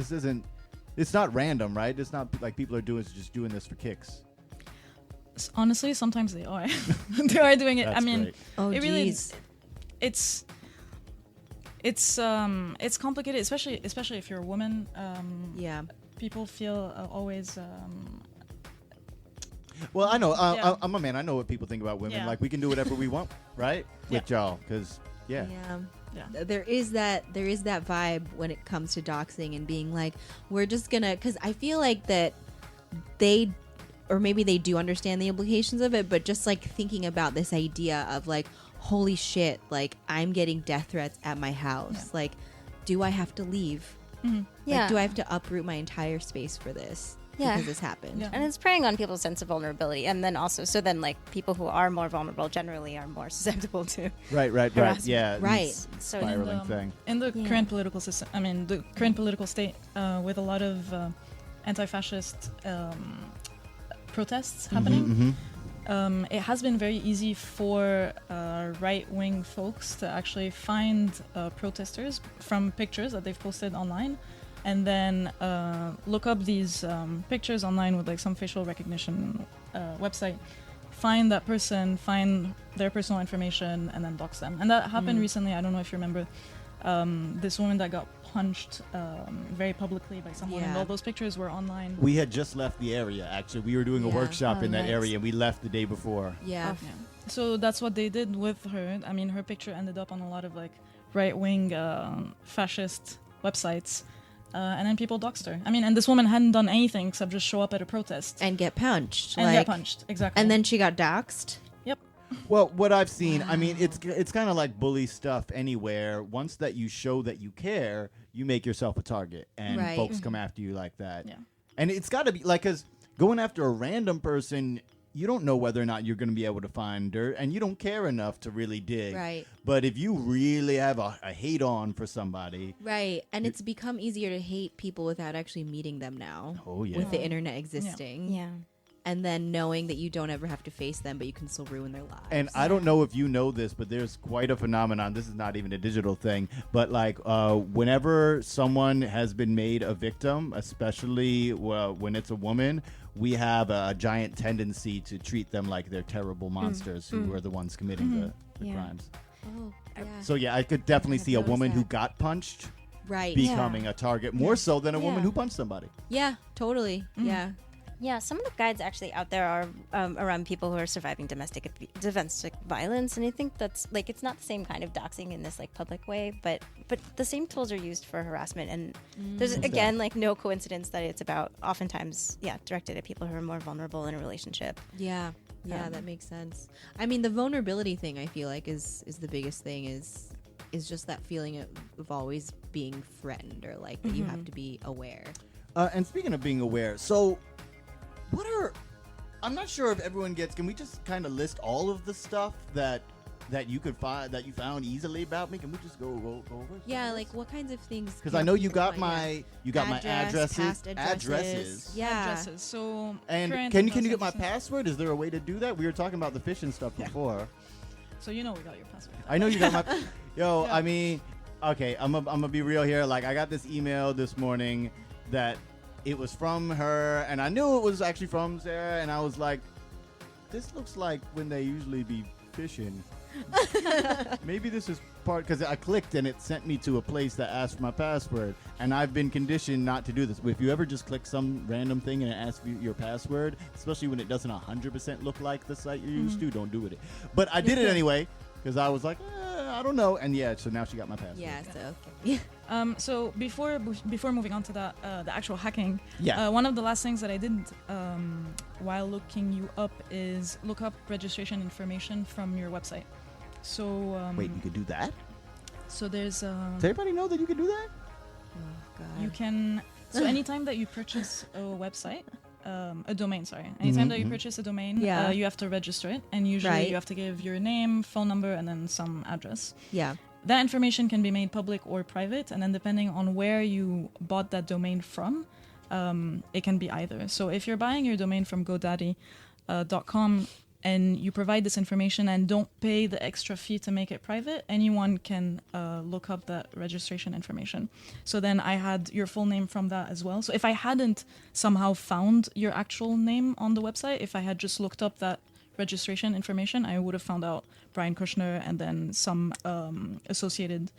Speaker 2: It's not random, right? It's not like people are just doing this for kicks.
Speaker 3: Honestly, sometimes they are. They are doing it.
Speaker 2: That's
Speaker 3: I mean,
Speaker 2: great.
Speaker 1: Oh,
Speaker 3: it really,
Speaker 1: geez.
Speaker 3: it's complicated, especially if you're a woman.
Speaker 1: Yeah.
Speaker 3: People feel always.
Speaker 2: Well, I know.
Speaker 3: Yeah.
Speaker 2: I'm a man. I know what people think about women.
Speaker 3: Yeah.
Speaker 2: Like we can do whatever we want, right? With y'all, because yeah.
Speaker 3: Yeah.
Speaker 1: There is that vibe when it comes to doxing and being like, we're just gonna, because I feel like that they, or maybe they do understand the implications of it, but just like thinking about this idea of like, holy shit, like I'm getting death threats at my house.
Speaker 3: Yeah.
Speaker 1: Like, do I have to leave?
Speaker 3: Mm-hmm.
Speaker 4: Yeah.
Speaker 1: Like, do I have to uproot my entire space for this?
Speaker 4: Yeah.
Speaker 1: Because this happened.
Speaker 3: Yeah.
Speaker 4: And it's preying on people's sense of vulnerability. And then also, so then like people who are more vulnerable generally are more susceptible to.
Speaker 2: Right.
Speaker 4: Harassment.
Speaker 2: Yeah.
Speaker 1: Right.
Speaker 2: it's
Speaker 4: So
Speaker 2: spiraling thing.
Speaker 3: In the
Speaker 4: Yeah.
Speaker 3: current political system, I mean, the current political state, with a lot of anti-fascist protests happening, it has been very easy for right-wing folks to actually find protesters from pictures that they've posted online, and then look up these pictures online with like some facial recognition website, find that person, find their personal information, and then dox them. And that happened recently. I don't know if you remember this woman that got punched very publicly by someone, and
Speaker 1: Yeah.
Speaker 3: all those pictures were online.
Speaker 2: We had just left the area. Actually, we were doing a
Speaker 1: Yeah.
Speaker 2: workshop
Speaker 4: Oh,
Speaker 2: in that
Speaker 4: nice.
Speaker 2: area, and we left the day before.
Speaker 1: Yeah.
Speaker 3: Yeah. So that's what they did with her. I mean, her picture ended up on a lot of like right-wing fascist websites, and then people doxed her. I mean, and this woman hadn't done anything except just show up at a protest
Speaker 1: And get punched.
Speaker 3: and
Speaker 1: like,
Speaker 3: get punched. Exactly.
Speaker 1: And then she got doxed.
Speaker 2: Well, what I've seen, I mean, it's kind of like bully stuff anywhere. Once that you show that you care, you make yourself a target, and
Speaker 1: Right.
Speaker 2: folks come after you like that.
Speaker 3: Yeah.
Speaker 2: And it's got to be like, because going after a random person, you don't know whether or not you're going to be able to find dirt, and you don't care enough to really dig.
Speaker 1: Right.
Speaker 2: But if you really have a hate on for somebody,
Speaker 1: Right. And it's become easier to hate people without actually meeting them now.
Speaker 2: oh yeah,
Speaker 1: With the internet existing.
Speaker 4: yeah.
Speaker 1: And then knowing that you don't ever have to face them, but you can still ruin their lives.
Speaker 2: And I don't know if you know this, but there's quite a phenomenon. This is not even a digital thing, but like whenever someone has been made a victim, especially when it's a woman, we have a giant tendency to treat them like they're terrible monsters who are the ones committing the
Speaker 4: Yeah.
Speaker 2: crimes.
Speaker 1: Oh, yeah.
Speaker 2: So yeah, I could definitely
Speaker 1: I've
Speaker 2: see a
Speaker 1: noticed
Speaker 2: woman who
Speaker 1: that.
Speaker 2: got punched
Speaker 1: Right.
Speaker 2: becoming a target more so than a woman
Speaker 4: Yeah.
Speaker 2: who punched somebody.
Speaker 1: Yeah, totally. Yeah.
Speaker 4: Yeah, some of the guides actually out there are around people who are surviving domestic violence, and I think that's like it's not the same kind of doxing in this like public way, but the same tools are used for harassment, and there's again like no coincidence that it's about oftentimes directed at people who are more vulnerable in a relationship.
Speaker 1: Yeah. Yeah, that makes sense. I mean, the vulnerability thing I feel like is the biggest thing is just that feeling of always being threatened, or like that you have to be aware.
Speaker 2: And speaking of being aware, so I'm not sure if everyone gets, can we just kind of list all of the stuff that you could find, that you found easily about me? Can we just go over?
Speaker 1: Yeah, like what kinds of things?
Speaker 2: Because
Speaker 1: can
Speaker 2: I know you
Speaker 1: people
Speaker 2: got
Speaker 1: find?
Speaker 2: my
Speaker 1: Address, past
Speaker 2: addresses.
Speaker 1: addresses. Yeah.
Speaker 3: Addresses. So
Speaker 2: And
Speaker 3: current
Speaker 2: can you
Speaker 3: most
Speaker 2: get my
Speaker 3: interesting-
Speaker 2: password? Is there a way to do that? We were talking about the phishing stuff before.
Speaker 3: So you know we got your password.
Speaker 2: I know you got my. Yo,
Speaker 3: Yeah.
Speaker 2: I mean, okay, I'm gonna be real here. Like, I got this email this morning that it was from her, and I knew it was actually from Sarah, and I was like, this looks like when they usually be phishing. Maybe this is part, because I clicked and it sent me to a place that asked for my password, and I've been conditioned not to do this. If you ever just click some random thing and it asks you your password, especially when it doesn't 100% look like the site you're used to, don't do it. But I did it anyway, because I was like, I don't know, and yeah, so now she got my password.
Speaker 1: Yeah. So okay.
Speaker 3: So before moving on to that, the actual hacking,
Speaker 2: Yeah.
Speaker 3: one of the last things that I did while looking you up is look up registration information from your website. So
Speaker 2: Wait, you could do that?
Speaker 3: so there's
Speaker 2: Does everybody know that you could do that?
Speaker 1: Oh God.
Speaker 3: you can so anytime that you purchase a website, a domain, sorry, anytime that you purchase a domain,
Speaker 1: Yeah.
Speaker 3: you have to register it, and usually
Speaker 1: Right.
Speaker 3: you have to give your name, phone number, and then some address.
Speaker 1: Yeah.
Speaker 3: That information can be made public or private, and then depending on where you bought that domain from, it can be either. So if you're buying your domain from GoDaddy.com and you provide this information and don't pay the extra fee to make it private, anyone can look up that registration information. So then I had your full name from that as well. So if I hadn't somehow found your actual name on the website, if I had just looked up that registration information, I would have found out Brian Kushner and then some associated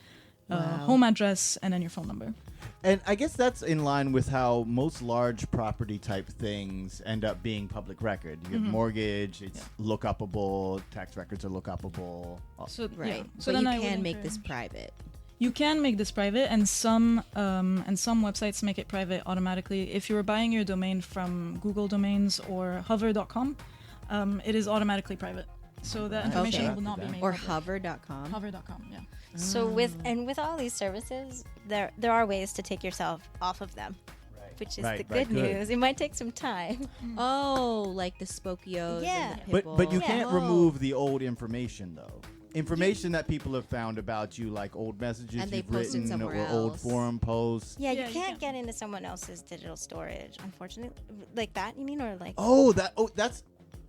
Speaker 3: home address and then your phone number.
Speaker 2: And I guess that's in line with how most large property type things end up being public record. You have mortgage, it's look-upable, tax records are look-upable.
Speaker 3: So,
Speaker 1: Right.
Speaker 3: yeah.
Speaker 1: So
Speaker 3: then
Speaker 1: you
Speaker 3: I would
Speaker 1: can make this
Speaker 3: encourage-
Speaker 1: private.
Speaker 3: You can make this private, and some websites make it private automatically. If you're buying your domain from Google Domains or hover.com, it is automatically private. So that information
Speaker 1: Okay.
Speaker 3: will not be made
Speaker 1: Or
Speaker 3: public.
Speaker 1: hover.com.
Speaker 3: Hover.com, yeah.
Speaker 4: So with all these services, there are ways to take yourself off of them, which is the good news. It might take some time.
Speaker 1: Oh, like the Spokios
Speaker 4: Yeah.
Speaker 1: and the
Speaker 2: But you
Speaker 1: Pibble.
Speaker 2: can't
Speaker 1: Oh.
Speaker 2: remove the old information though. Information that people have found about you, like old messages
Speaker 1: And they
Speaker 2: you've
Speaker 1: posted
Speaker 2: written
Speaker 1: somewhere
Speaker 2: or old
Speaker 1: else.
Speaker 2: forum posts.
Speaker 4: Yeah,
Speaker 3: Yeah,
Speaker 4: you
Speaker 3: you
Speaker 4: can't
Speaker 3: can.
Speaker 4: get into someone else's digital storage, unfortunately. Like that, you mean, or like?
Speaker 2: That's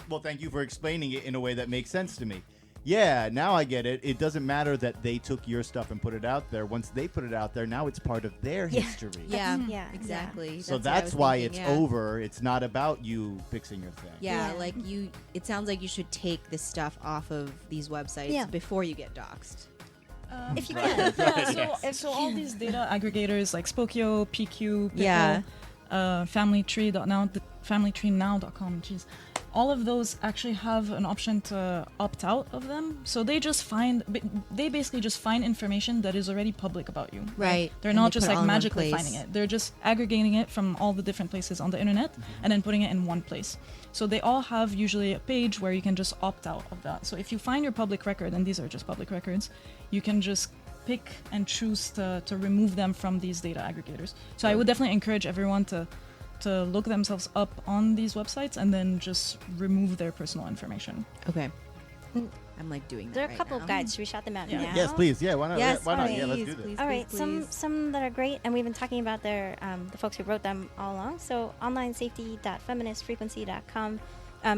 Speaker 2: well, thank you for explaining it in a way that makes sense to me. Yeah, now I get it. It doesn't matter that they took your stuff and put it out there. Once they put it out there, now it's part of their
Speaker 4: Yeah.
Speaker 2: history.
Speaker 1: Yeah,
Speaker 4: Yeah.
Speaker 1: exactly.
Speaker 2: So
Speaker 1: what I
Speaker 2: that's
Speaker 1: was
Speaker 2: why
Speaker 1: thinking,
Speaker 2: it's
Speaker 1: yeah.
Speaker 2: over. It's not about you fixing your thing.
Speaker 1: Yeah,
Speaker 4: Yeah.
Speaker 1: like it sounds like you should take this stuff off of these websites
Speaker 4: Yeah.
Speaker 1: before you get doxxed.
Speaker 4: If you
Speaker 2: Right.
Speaker 4: can.
Speaker 3: Yeah, so all these data aggregators like Spokio, PQ, Pickle,
Speaker 1: Yeah.
Speaker 3: FamilyTree.now.com, jeez. All of those actually have an option to opt out of them. So they basically just find information that is already public about you.
Speaker 1: Right.
Speaker 3: They're
Speaker 1: And
Speaker 3: not
Speaker 1: they
Speaker 3: just
Speaker 1: put it
Speaker 3: like
Speaker 1: all in one
Speaker 3: magically
Speaker 1: place.
Speaker 3: finding it. They're just aggregating it from all the different places on the internet and then putting it in one place. So they all have usually a page where you can just opt out of that. So if you find your public record, and these are just public records, you can just pick and choose to remove them from these data aggregators. So I would definitely encourage everyone to look themselves up on these websites and then just remove their personal information.
Speaker 1: Okay. I'm like doing that
Speaker 4: There are a
Speaker 1: right
Speaker 4: couple
Speaker 1: now.
Speaker 4: of guides. Should we shout them out
Speaker 3: Yeah.
Speaker 4: now?
Speaker 2: Yes, please. Yeah, why not?
Speaker 1: Yes,
Speaker 2: why not?
Speaker 1: please,
Speaker 2: Yeah, let's do this.
Speaker 1: please.
Speaker 4: All right, some that are great, and we've been talking about their the folks who wrote them all along. So onlinesafety.feministfrequency.com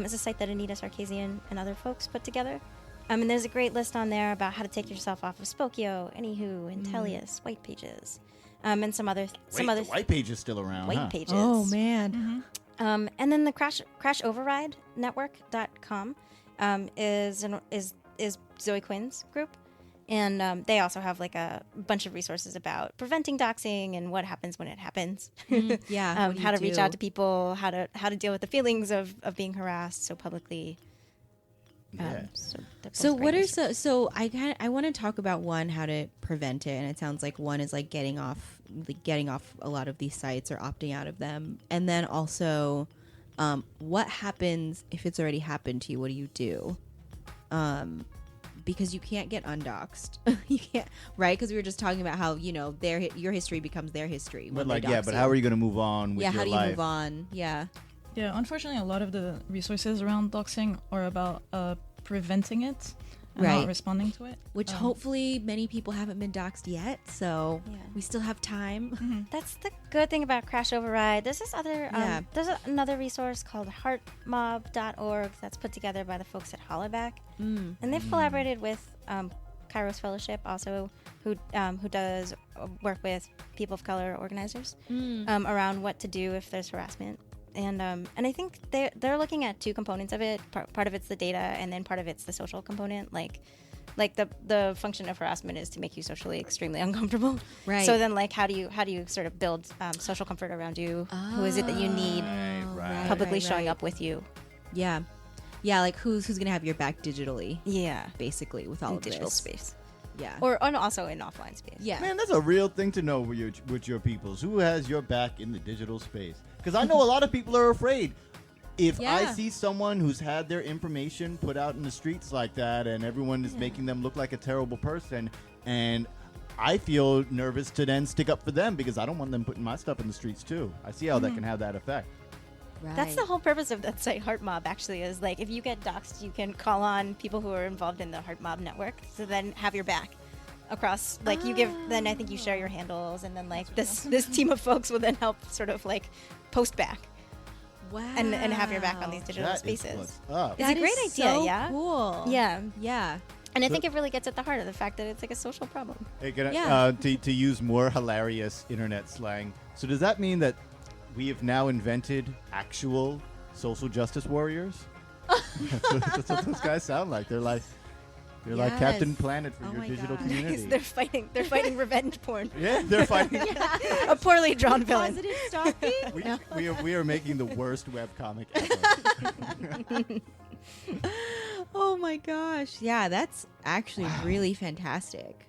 Speaker 4: is a site that Anita Sarkeesian and other folks put together. And there's a great list on there about how to take yourself off of Spokio, Anywho, Intellius, White Pages, and some other
Speaker 2: The white page is still around,
Speaker 4: White
Speaker 2: huh?
Speaker 4: Pages.
Speaker 1: Oh man.
Speaker 4: And then the Crash Override Network.com is Zoe Quinn's group, and they also have like a bunch of resources about preventing doxing and what happens when it happens.
Speaker 1: Yeah. what do
Speaker 4: how
Speaker 1: you
Speaker 4: to reach
Speaker 1: do?
Speaker 4: out to people, how to deal with the feelings of being harassed so publicly.
Speaker 2: Yeah.
Speaker 4: So, they're both
Speaker 1: So
Speaker 4: great
Speaker 1: what are
Speaker 4: resources.
Speaker 1: so I want to talk about one, how to prevent it, and it sounds like one is like getting off a lot of these sites or opting out of them, and then also what happens if it's already happened to you? What do you do? Because you can't get undoxed. You can't, right? Because we were just talking about how your history becomes their history.
Speaker 2: But
Speaker 1: when they dox
Speaker 2: but
Speaker 1: you.
Speaker 2: how are you going to move on with
Speaker 1: Yeah,
Speaker 2: your
Speaker 1: how do you
Speaker 2: life?
Speaker 1: move on? Yeah.
Speaker 3: Yeah, unfortunately, a lot of the resources around doxing are about preventing it and
Speaker 1: Right.
Speaker 3: not responding to it.
Speaker 1: Which hopefully many people haven't been doxed yet, so
Speaker 4: Yeah.
Speaker 1: we still have time.
Speaker 4: That's the good thing about Crash Override. There's this other
Speaker 1: Yeah.
Speaker 4: another resource called heartmob.org that's put together by the folks at Hollaback. And they've collaborated with Kairos Fellowship also, who does work with people of color organizers around what to do if there's harassment. And I think they're looking at two components of it. Part of it's the data, and then part of it's the social component. Like the function of harassment is to make you socially extremely uncomfortable.
Speaker 1: Right.
Speaker 4: So then, like, how do you sort of build social comfort around you? Who is it that you need
Speaker 2: Right.
Speaker 4: publicly showing up with you?
Speaker 1: Yeah. Yeah, like who's gonna have your back digitally,
Speaker 4: Yeah,
Speaker 1: basically, with all
Speaker 4: in
Speaker 1: of
Speaker 4: digital
Speaker 1: this.
Speaker 4: space,
Speaker 1: Yeah.
Speaker 4: and also in offline space.
Speaker 1: Yeah.
Speaker 2: Man, that's a real thing to know with your peoples. Who has your back in the digital space? Because I know a lot of people are afraid. If I
Speaker 1: Yeah.
Speaker 2: see someone who's had their information put out in the streets like that, and everyone is making them look like a terrible person, and I feel nervous to then stick up for them because I don't want them putting my stuff in the streets too. I see how that can have that effect.
Speaker 1: Right.
Speaker 4: That's the whole purpose of that site, HeartMob, actually, is like if you get doxxed, you can call on people who are involved in the HeartMob network to then have your back across. Like you give, then I think you share your handles, and then like this team of folks will then help sort of like post back.
Speaker 1: Wow.
Speaker 4: And have your back on these digital
Speaker 2: That is
Speaker 4: spaces.
Speaker 2: what's up.
Speaker 4: It's a great idea,
Speaker 1: so
Speaker 4: yeah?
Speaker 1: Cool.
Speaker 4: Yeah.
Speaker 1: Yeah.
Speaker 4: And I think it really gets at the heart of the fact that it's like a social problem.
Speaker 2: Hey, can I,
Speaker 1: Yeah.
Speaker 2: to use more hilarious internet slang, so does that mean that we have now invented actual social justice warriors? That's what those guys sound like. They're like
Speaker 1: Yes.
Speaker 2: Captain Planet for
Speaker 1: Oh
Speaker 2: your
Speaker 1: my
Speaker 2: digital
Speaker 1: God.
Speaker 2: community.
Speaker 4: They're fighting revenge porn.
Speaker 2: Yeah, they're fighting.
Speaker 4: A poorly drawn villain.
Speaker 1: Positive stalking?
Speaker 2: We are making the worst webcomic ever.
Speaker 1: Oh my gosh. Yeah, that's actually really fantastic.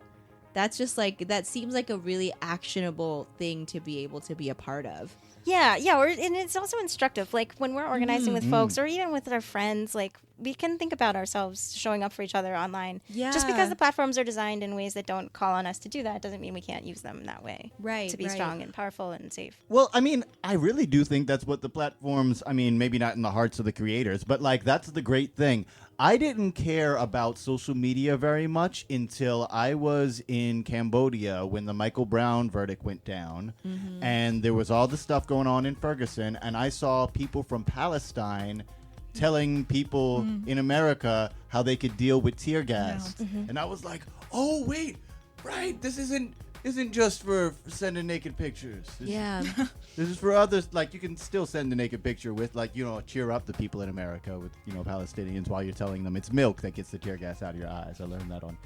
Speaker 1: That's just like, that seems like a really actionable thing to be able to be a part of.
Speaker 4: Yeah, and it's also instructive. Like when we're organizing with folks, or even with our friends, like we can think about ourselves showing up for each other online.
Speaker 1: Yeah.
Speaker 4: Just because the platforms are designed in ways that don't call on us to do that doesn't mean we can't use them in that way.
Speaker 1: Right,
Speaker 4: To be
Speaker 1: right.
Speaker 4: strong and powerful and safe.
Speaker 2: Well, I mean, I really do think that's what the platforms, I mean, maybe not in the hearts of the creators, but like that's the great thing. I didn't care about social media very much until I was in Cambodia when the Michael Brown verdict went down, and there was all the stuff going on in Ferguson, and I saw people from Palestine telling people in America how they could deal with tear gas. And I was like, oh, wait, right, this isn't just for sending naked pictures. This is for others. Like, you can still send a naked picture with, like, cheer up the people in America with, Palestinians while you're telling them it's milk that gets the tear gas out of your eyes. I learned that on.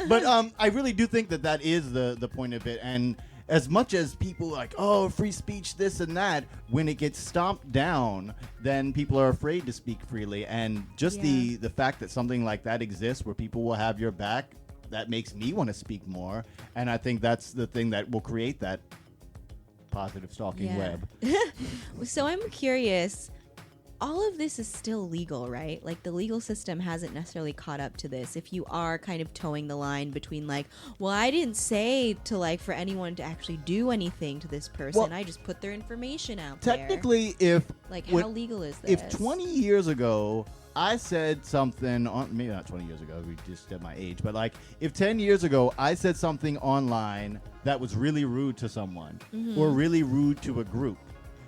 Speaker 2: But I really do think that is the point of it. And as much as people like, oh, free speech, this and that, when it gets stomped down, then people are afraid to speak freely. And just the fact that something like that exists where people will have your back, that makes me want to speak more. And I think that's the thing that will create that positive stalking web.
Speaker 1: So I'm curious, all of this is still legal, right? Like the legal system hasn't necessarily caught up to this. If you are kind of towing the line between like, well, I didn't say to like for anyone to actually do anything to this person.
Speaker 2: Well,
Speaker 1: I just put their information out
Speaker 2: Technically,
Speaker 1: there. Like how legal is this?
Speaker 2: If 20 years ago I said something on, maybe not 20 years ago, we just said my age, but like if 10 years ago I said something online that was really rude to someone or really rude to a group,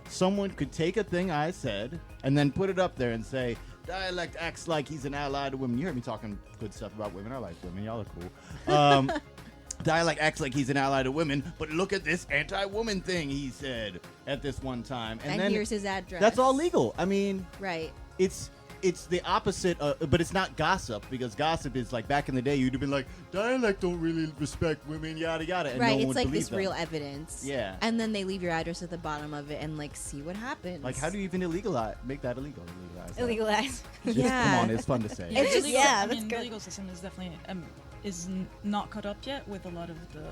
Speaker 2: someone could take a thing I said and then put it up there and say, Dyalekt acts like he's an ally to women. You heard me talking good stuff about women. I like women. Y'all are cool. Dyalekt acts like he's an ally to women, but look at this anti-woman thing he said at this one time.
Speaker 1: And
Speaker 2: then
Speaker 1: here's his address.
Speaker 2: That's all legal. I mean,
Speaker 1: right.
Speaker 2: It's the opposite, but it's not gossip, because gossip is like back in the day you'd have been like, Dyalekt don't really respect women, yada yada, and
Speaker 1: Right,
Speaker 2: no one
Speaker 1: it's
Speaker 2: would
Speaker 1: like
Speaker 2: believe
Speaker 1: this
Speaker 2: them.
Speaker 1: real evidence.
Speaker 2: Yeah.
Speaker 1: And then they leave your address at the bottom of it and like see what happens.
Speaker 2: Like, how do you even make that illegal?
Speaker 4: Illegalize.
Speaker 2: Just,
Speaker 1: Yeah.
Speaker 2: Come on, it's fun to say.
Speaker 4: It's just-
Speaker 3: the
Speaker 4: that's
Speaker 3: the
Speaker 4: good.
Speaker 3: legal system is definitely not caught up yet with a lot of the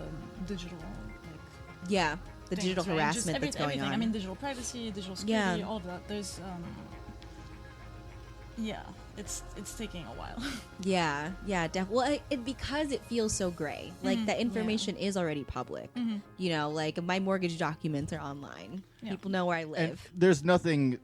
Speaker 3: digital like
Speaker 1: Yeah, the
Speaker 3: things,
Speaker 1: digital
Speaker 3: right? Just
Speaker 1: harassment that's going
Speaker 3: everything.
Speaker 1: on.
Speaker 3: I mean, digital privacy, digital security,
Speaker 1: Yeah.
Speaker 3: all of that. There's it's taking a while.
Speaker 1: Yeah, definitely. Well, because it feels so gray. Like that information is already public. You know, like my mortgage documents are online.
Speaker 3: Yeah.
Speaker 1: People know where I
Speaker 2: And
Speaker 1: live.
Speaker 2: there's nothing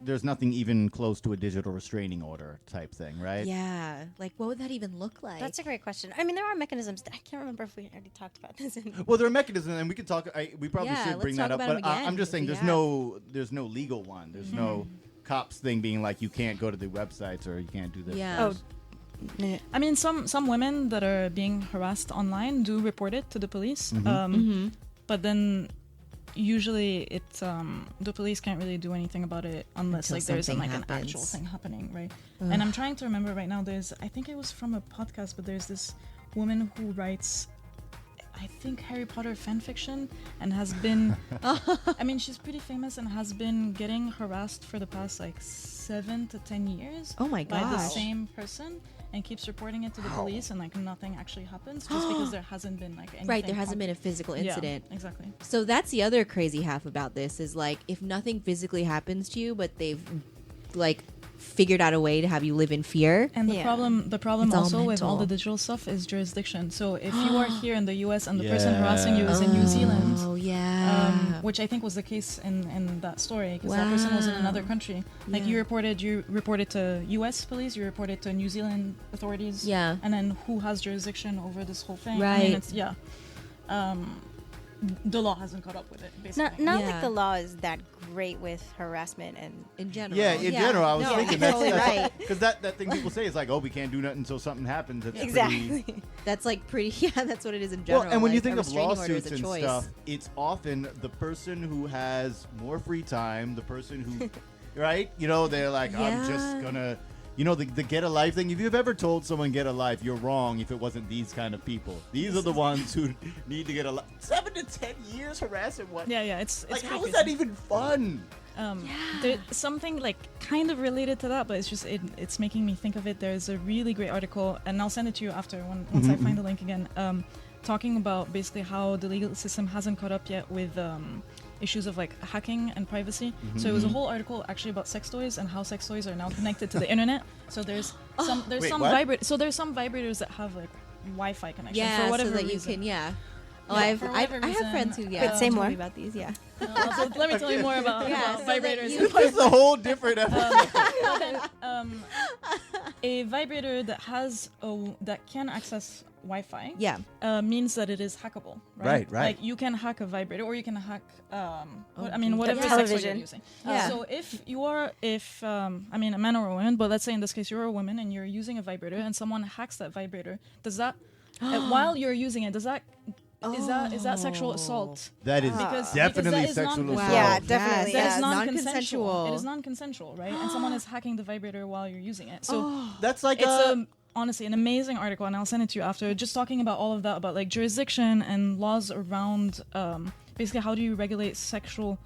Speaker 2: even close to a digital restraining order type thing, right?
Speaker 1: Yeah, like what would that even look like?
Speaker 4: That's a great question. I mean, there are mechanisms. I can't remember if we already talked about this.
Speaker 2: Well, there are mechanisms, and we can talk. We probably
Speaker 1: Yeah,
Speaker 2: should bring
Speaker 1: let's
Speaker 2: that
Speaker 1: talk
Speaker 2: up.
Speaker 1: about
Speaker 2: But
Speaker 1: 'em again,
Speaker 2: I'm just saying,
Speaker 1: if we
Speaker 2: there's no legal one. There's no cops thing being like you can't go to the websites or you can't do this.
Speaker 1: Yeah.
Speaker 3: I mean, some women that are being harassed online do report it to the police, but then usually it's the police can't really do anything about it unless
Speaker 1: Until
Speaker 3: like there's
Speaker 1: something
Speaker 3: an actual
Speaker 1: happens.
Speaker 3: thing happening, right? And I'm trying to remember right now. I think it was from a podcast, but there's this woman who writes, I think, Harry Potter fan fiction, and has been I mean, she's pretty famous and has been getting harassed for the past like 7 to 10 years
Speaker 1: Oh my
Speaker 3: by the
Speaker 1: gosh.
Speaker 3: same person, and keeps reporting it to the police, and like nothing actually happens just because there hasn't been like anything.
Speaker 1: Right, there hasn't been a physical incident.
Speaker 3: Yeah, exactly.
Speaker 1: So that's the other crazy half about this is like if nothing physically happens to you, but they've like figured out a way to have you live in fear.
Speaker 3: And the
Speaker 4: Yeah.
Speaker 3: problem
Speaker 1: It's all
Speaker 3: also with all the
Speaker 1: mental.
Speaker 3: digital stuff is jurisdiction. So if you are here in the US and the person harassing you is in New Zealand,
Speaker 1: Oh yeah.
Speaker 3: which I think was the case in that story, because that person was in another country. Like you reported to U.S. police, you reported to New Zealand authorities, and then who has jurisdiction over this whole thing?
Speaker 1: Right.
Speaker 3: I mean, it's the law hasn't caught up with it, basically.
Speaker 4: Not like the law is that great with harassment and
Speaker 1: in general.
Speaker 2: Yeah, in general, I was thinking that's
Speaker 1: totally right.
Speaker 2: Because that thing people say is like, oh, we can't do nothing until something happens. That's
Speaker 4: exactly.
Speaker 1: That's like pretty. Yeah, that's what it is in general.
Speaker 2: Well, and when
Speaker 1: like,
Speaker 2: you think
Speaker 1: a
Speaker 2: of
Speaker 1: restraining order
Speaker 2: lawsuits
Speaker 1: is a
Speaker 2: and
Speaker 1: choice.
Speaker 2: stuff, it's often the person who has more free time, the person who, right? You know, they're like, I'm just gonna. You know, the get a life thing. If you've ever told someone get a life, you're wrong if it wasn't these kind of people. These are the ones who need to get a life. 7 to 10 years harassing what?
Speaker 3: Yeah, it's
Speaker 2: like, how
Speaker 3: crazy.
Speaker 2: is that even fun?
Speaker 3: There's something like kind of related to that, but it's just it's making me think of it. There's a really great article, and I'll send it to you after once I find the link again, talking about basically how the legal system hasn't caught up yet with issues of like hacking and privacy. So it was a whole article actually about sex toys and how sex toys are now connected to the internet. So there's some vibrators that have like Wi-Fi connection for whatever
Speaker 1: so that
Speaker 3: reason.
Speaker 1: you can I have friends who
Speaker 4: But say
Speaker 1: told
Speaker 4: more
Speaker 1: me about these. Yeah.
Speaker 3: So let me tell you more about,
Speaker 1: Yeah,
Speaker 3: about
Speaker 1: so that
Speaker 3: vibrators.
Speaker 1: you-
Speaker 2: This is a whole different episode.
Speaker 3: A vibrator that has that can access Wi-Fi
Speaker 1: Yeah.
Speaker 3: means that it is hackable, right?
Speaker 2: Right, right.
Speaker 3: Like you can hack a vibrator, or you can hack whatever
Speaker 4: Yeah.
Speaker 3: sex toy you're
Speaker 4: Television.
Speaker 3: using.
Speaker 1: Yeah.
Speaker 3: So if you are, a man or a woman, but let's say in this case you're a woman and you're using a vibrator, and someone hacks that vibrator, does that while you're using it, is that sexual assault?
Speaker 2: That is
Speaker 3: Because
Speaker 2: definitely
Speaker 3: that is
Speaker 2: sexual
Speaker 3: non-
Speaker 2: assault.
Speaker 4: Yeah, definitely.
Speaker 3: That
Speaker 1: Yes,
Speaker 3: is
Speaker 1: non-consensual.
Speaker 3: non-consensual. It is non-consensual, right? And someone is hacking the vibrator while you're using it. So
Speaker 2: That's like
Speaker 3: it's honestly an amazing article, and I'll send it to you after. Just talking about all of that, about like jurisdiction and laws around basically how do you regulate sexual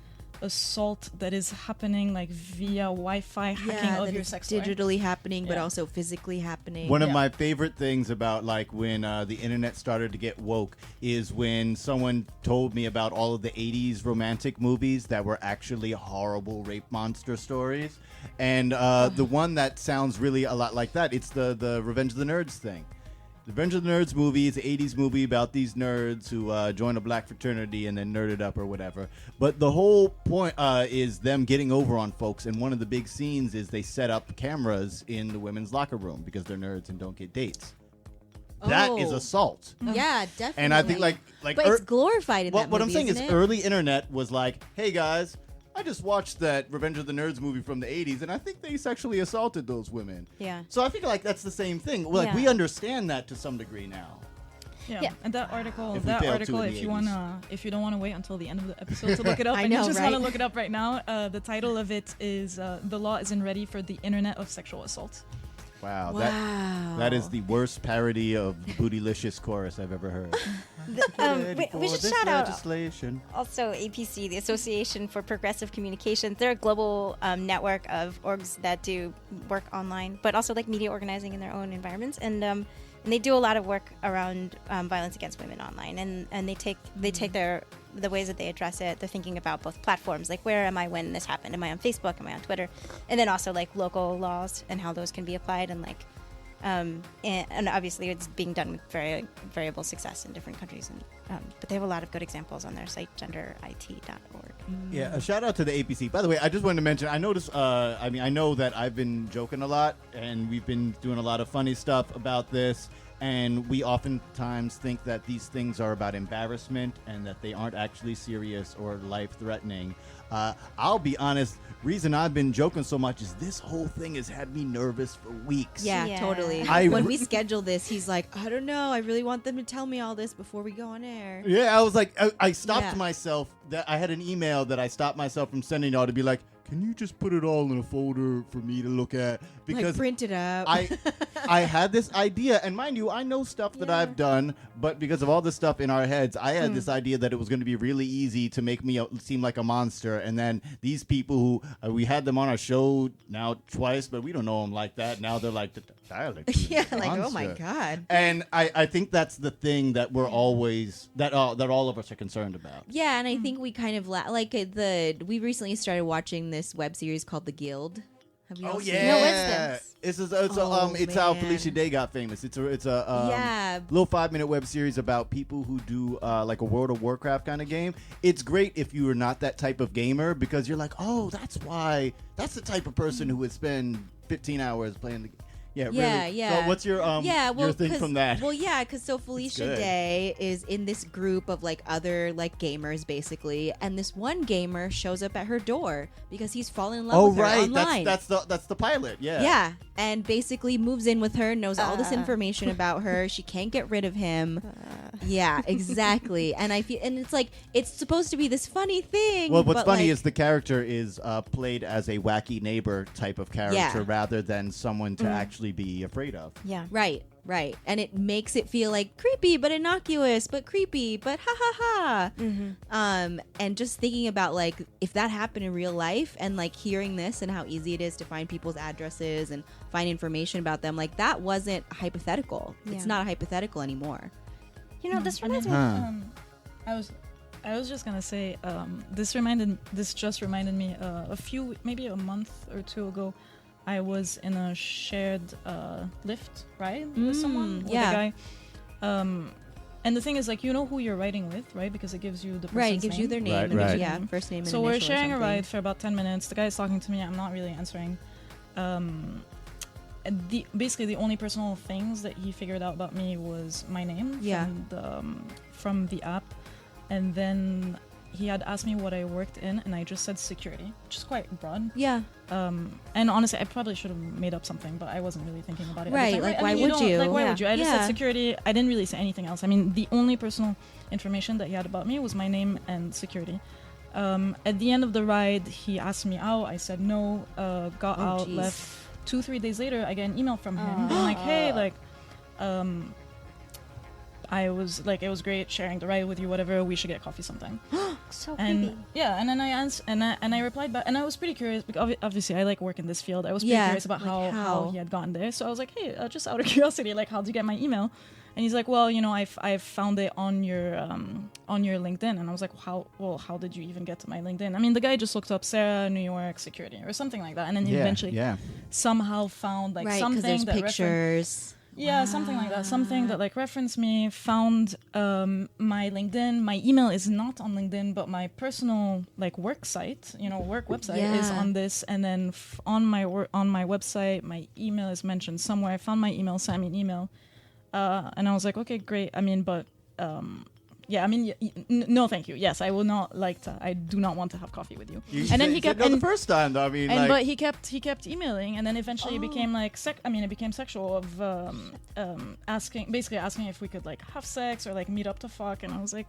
Speaker 3: assault that is happening like via Wi-Fi hacking of
Speaker 1: that
Speaker 3: your
Speaker 1: is
Speaker 3: sex toy.
Speaker 1: digitally happening, but
Speaker 3: Yeah.
Speaker 1: also physically happening.
Speaker 2: One of
Speaker 3: Yeah.
Speaker 2: my favorite things about like when the internet started to get woke is when someone told me about all of the 80s romantic movies that were actually horrible rape monster stories. And the one that sounds really a lot like that, it's the Revenge of the Nerds thing. The Revenge of the Nerds movie is an 80s movie about these nerds who join a black fraternity and then nerded up or whatever. But the whole point is them getting over on folks. And one of the big scenes is they set up cameras in the women's locker room because they're nerds and don't get dates. That is
Speaker 1: Oh.
Speaker 2: assault.
Speaker 1: Yeah, definitely.
Speaker 2: And I think like
Speaker 1: but it's glorified in that
Speaker 2: what I'm
Speaker 1: movie,
Speaker 2: saying is
Speaker 1: isn't it?
Speaker 2: early internet was like, hey guys, I just watched that Revenge of the Nerds movie from the 80s, and I think they sexually assaulted those women.
Speaker 4: Yeah.
Speaker 2: So I feel like that's the same thing. Like,
Speaker 4: Yeah.
Speaker 2: we understand that to some degree now.
Speaker 3: Yeah. And that article,
Speaker 2: If we failed to in the
Speaker 3: if you don't want to wait until the end of the episode to look it up,
Speaker 1: I
Speaker 3: and
Speaker 1: know,
Speaker 3: you just want to
Speaker 1: right?
Speaker 3: look it up right now, the title of it is "The Law Isn't Ready for the Internet of Sexual Assault."
Speaker 2: Wow.
Speaker 1: Wow.
Speaker 2: That is the worst parody of the Bootylicious chorus I've ever heard.
Speaker 4: We should shout out
Speaker 2: legislation.
Speaker 4: also APC, the Association for Progressive Communications. They're a global network of orgs that do work online, but also like media organizing in their own environments. And they do a lot of work around violence against women online. And they take the ways that they address it. They're thinking about both platforms, like where am I when this happened? Am I on Facebook? Am I on Twitter? And then also like local laws and how those can be applied, and like and obviously it's being done with very variable success in different countries. And but they have a lot of good examples on their site, genderit.org.
Speaker 2: Yeah, a shout out to the APC. By the way, I just wanted to mention, I noticed, I know that I've been joking a lot, and we've been doing a lot of funny stuff about this, and we oftentimes think that these things are about embarrassment and that they aren't actually serious or life-threatening. I'll be honest, reason I've been joking so much is this whole thing has had me nervous for weeks.
Speaker 1: Yeah,
Speaker 4: Yeah.
Speaker 1: totally.
Speaker 2: I
Speaker 1: When
Speaker 2: re-
Speaker 1: we scheduled this, he's like, I don't know. I really want them to tell me all this before we go on air.
Speaker 2: Yeah, I was like, I stopped
Speaker 1: Yeah.
Speaker 2: myself. That I had an email that I stopped myself from sending y'all to be like, can you just put it all in a folder for me to look at?
Speaker 1: Like,
Speaker 2: Because
Speaker 1: print it up.
Speaker 2: I had this idea, and mind you, I know stuff that
Speaker 1: Yeah.
Speaker 2: I've done, but because of all this stuff in our heads, I had this idea that it was going to be really easy to make me seem like a monster. And then these people who we had them on our show now twice, but we don't know them like that. Now they're like, the Dyalekt is a
Speaker 1: yeah, like, oh my
Speaker 2: monster."
Speaker 1: God.
Speaker 2: And I think that's the thing that we're always that all of us are concerned about.
Speaker 1: Yeah, and I think we kind of we recently started watching this web series called The Guild. Have you all
Speaker 2: Oh
Speaker 1: seen
Speaker 2: yeah,
Speaker 1: it?
Speaker 4: No, what's this?
Speaker 2: It's how
Speaker 1: man.
Speaker 2: Felicia Day got famous. It's a
Speaker 1: Yeah.
Speaker 2: little 5-minute web series about people who do like a World of Warcraft kind of game. It's great if you are not that type of gamer because you're like, oh, that's the type of person who would spend 15 hours playing the game. Yeah,
Speaker 1: Yeah,
Speaker 2: really.
Speaker 1: yeah.
Speaker 2: So what's your your thing from that?
Speaker 1: Well, yeah, because so Felicia
Speaker 2: good.
Speaker 1: Day is in this group of like other like gamers basically, and this one gamer shows up at her door because he's fallen in love
Speaker 2: Oh
Speaker 1: with her
Speaker 2: right,
Speaker 1: online.
Speaker 2: that's the pilot. Yeah.
Speaker 1: Yeah, and basically moves in with her, knows all this information about her. She can't get rid of him. Yeah, exactly. And I feel, and it's like it's supposed to be this funny thing.
Speaker 2: Well, what's
Speaker 1: but,
Speaker 2: funny
Speaker 1: like,
Speaker 2: is the character is played as a wacky neighbor type of character
Speaker 1: Yeah.
Speaker 2: rather than someone to actually be afraid of.
Speaker 4: Yeah.
Speaker 1: right, and it makes it feel like creepy, but innocuous, but creepy, but ha ha ha. And just thinking about like if that happened in real life, and like hearing this and how easy it is to find people's addresses and find information about them, like that wasn't hypothetical.
Speaker 4: Yeah.
Speaker 1: It's not a hypothetical anymore.
Speaker 4: You know, this reminds me.
Speaker 3: I was just gonna say this just reminded me maybe a month or two ago. I was in a shared Lyft ride with someone, with
Speaker 1: yeah.
Speaker 3: a guy. And the thing is, like, you know who you're riding with, right? Because it gives you the person's
Speaker 1: Right, it gives
Speaker 3: name.
Speaker 1: you their name,
Speaker 2: Right,
Speaker 1: and
Speaker 2: right.
Speaker 1: yeah, first name. And
Speaker 3: So we're
Speaker 1: initial or
Speaker 3: sharing a
Speaker 1: something.
Speaker 3: ride for about 10 minutes. The guy is talking to me. I'm not really answering. And basically, the only personal things that he figured out about me was my name
Speaker 1: Yeah.
Speaker 3: from the app. And then he had asked me what I worked in, and I just said security, which is quite broad.
Speaker 1: Yeah,
Speaker 3: And honestly, I probably should have made up something, but I wasn't really thinking about it. at the
Speaker 1: Right,
Speaker 3: time.
Speaker 1: like,
Speaker 3: I
Speaker 1: why
Speaker 3: mean,
Speaker 1: would you?
Speaker 3: Like, why
Speaker 1: Yeah.
Speaker 3: would you? I just
Speaker 1: Yeah.
Speaker 3: said security. I didn't really say anything else. I mean, the only personal information that he had about me was my name and security. At the end of the ride, he asked me out. I said no, got out,
Speaker 1: geez.
Speaker 3: left. 2-3 days later, I get an email from him. I'm like, hey, like, I was like, it was great sharing the ride with you, whatever, we should get coffee sometime.
Speaker 4: So
Speaker 3: And
Speaker 4: creepy.
Speaker 3: yeah, and then I answered, and I replied back, and I was pretty curious because obviously I like work in this field. I was pretty
Speaker 1: Yeah,
Speaker 3: curious about
Speaker 1: like
Speaker 3: how he had gotten there. So I was like, hey, just out of curiosity, like, how did you get my email? And he's like, well, you know, I've found it on your LinkedIn. And I was like, how did you even get to my LinkedIn? I mean, the guy just looked up Sarah, New York security or something like that, and then he eventually somehow found like
Speaker 1: right, because
Speaker 3: something
Speaker 1: there's
Speaker 3: that
Speaker 1: pictures.
Speaker 3: Yeah, something like that. Something that like referenced me, found my LinkedIn. My email is not on LinkedIn, but my personal like work site, work website is
Speaker 1: Yeah.
Speaker 3: on this. And then on my website, my email is mentioned somewhere. I found my email, sent me an email, and I was like, okay, great. I mean, but yeah, I mean, no, thank you. Yes, I will not like to. I do not want to have coffee with you. And then he kept.
Speaker 2: the first time though. I mean,
Speaker 3: And
Speaker 2: like,
Speaker 3: but he kept emailing, and then eventually it became like it became sexual of asking if we could like have sex or like meet up to fuck, and I was like,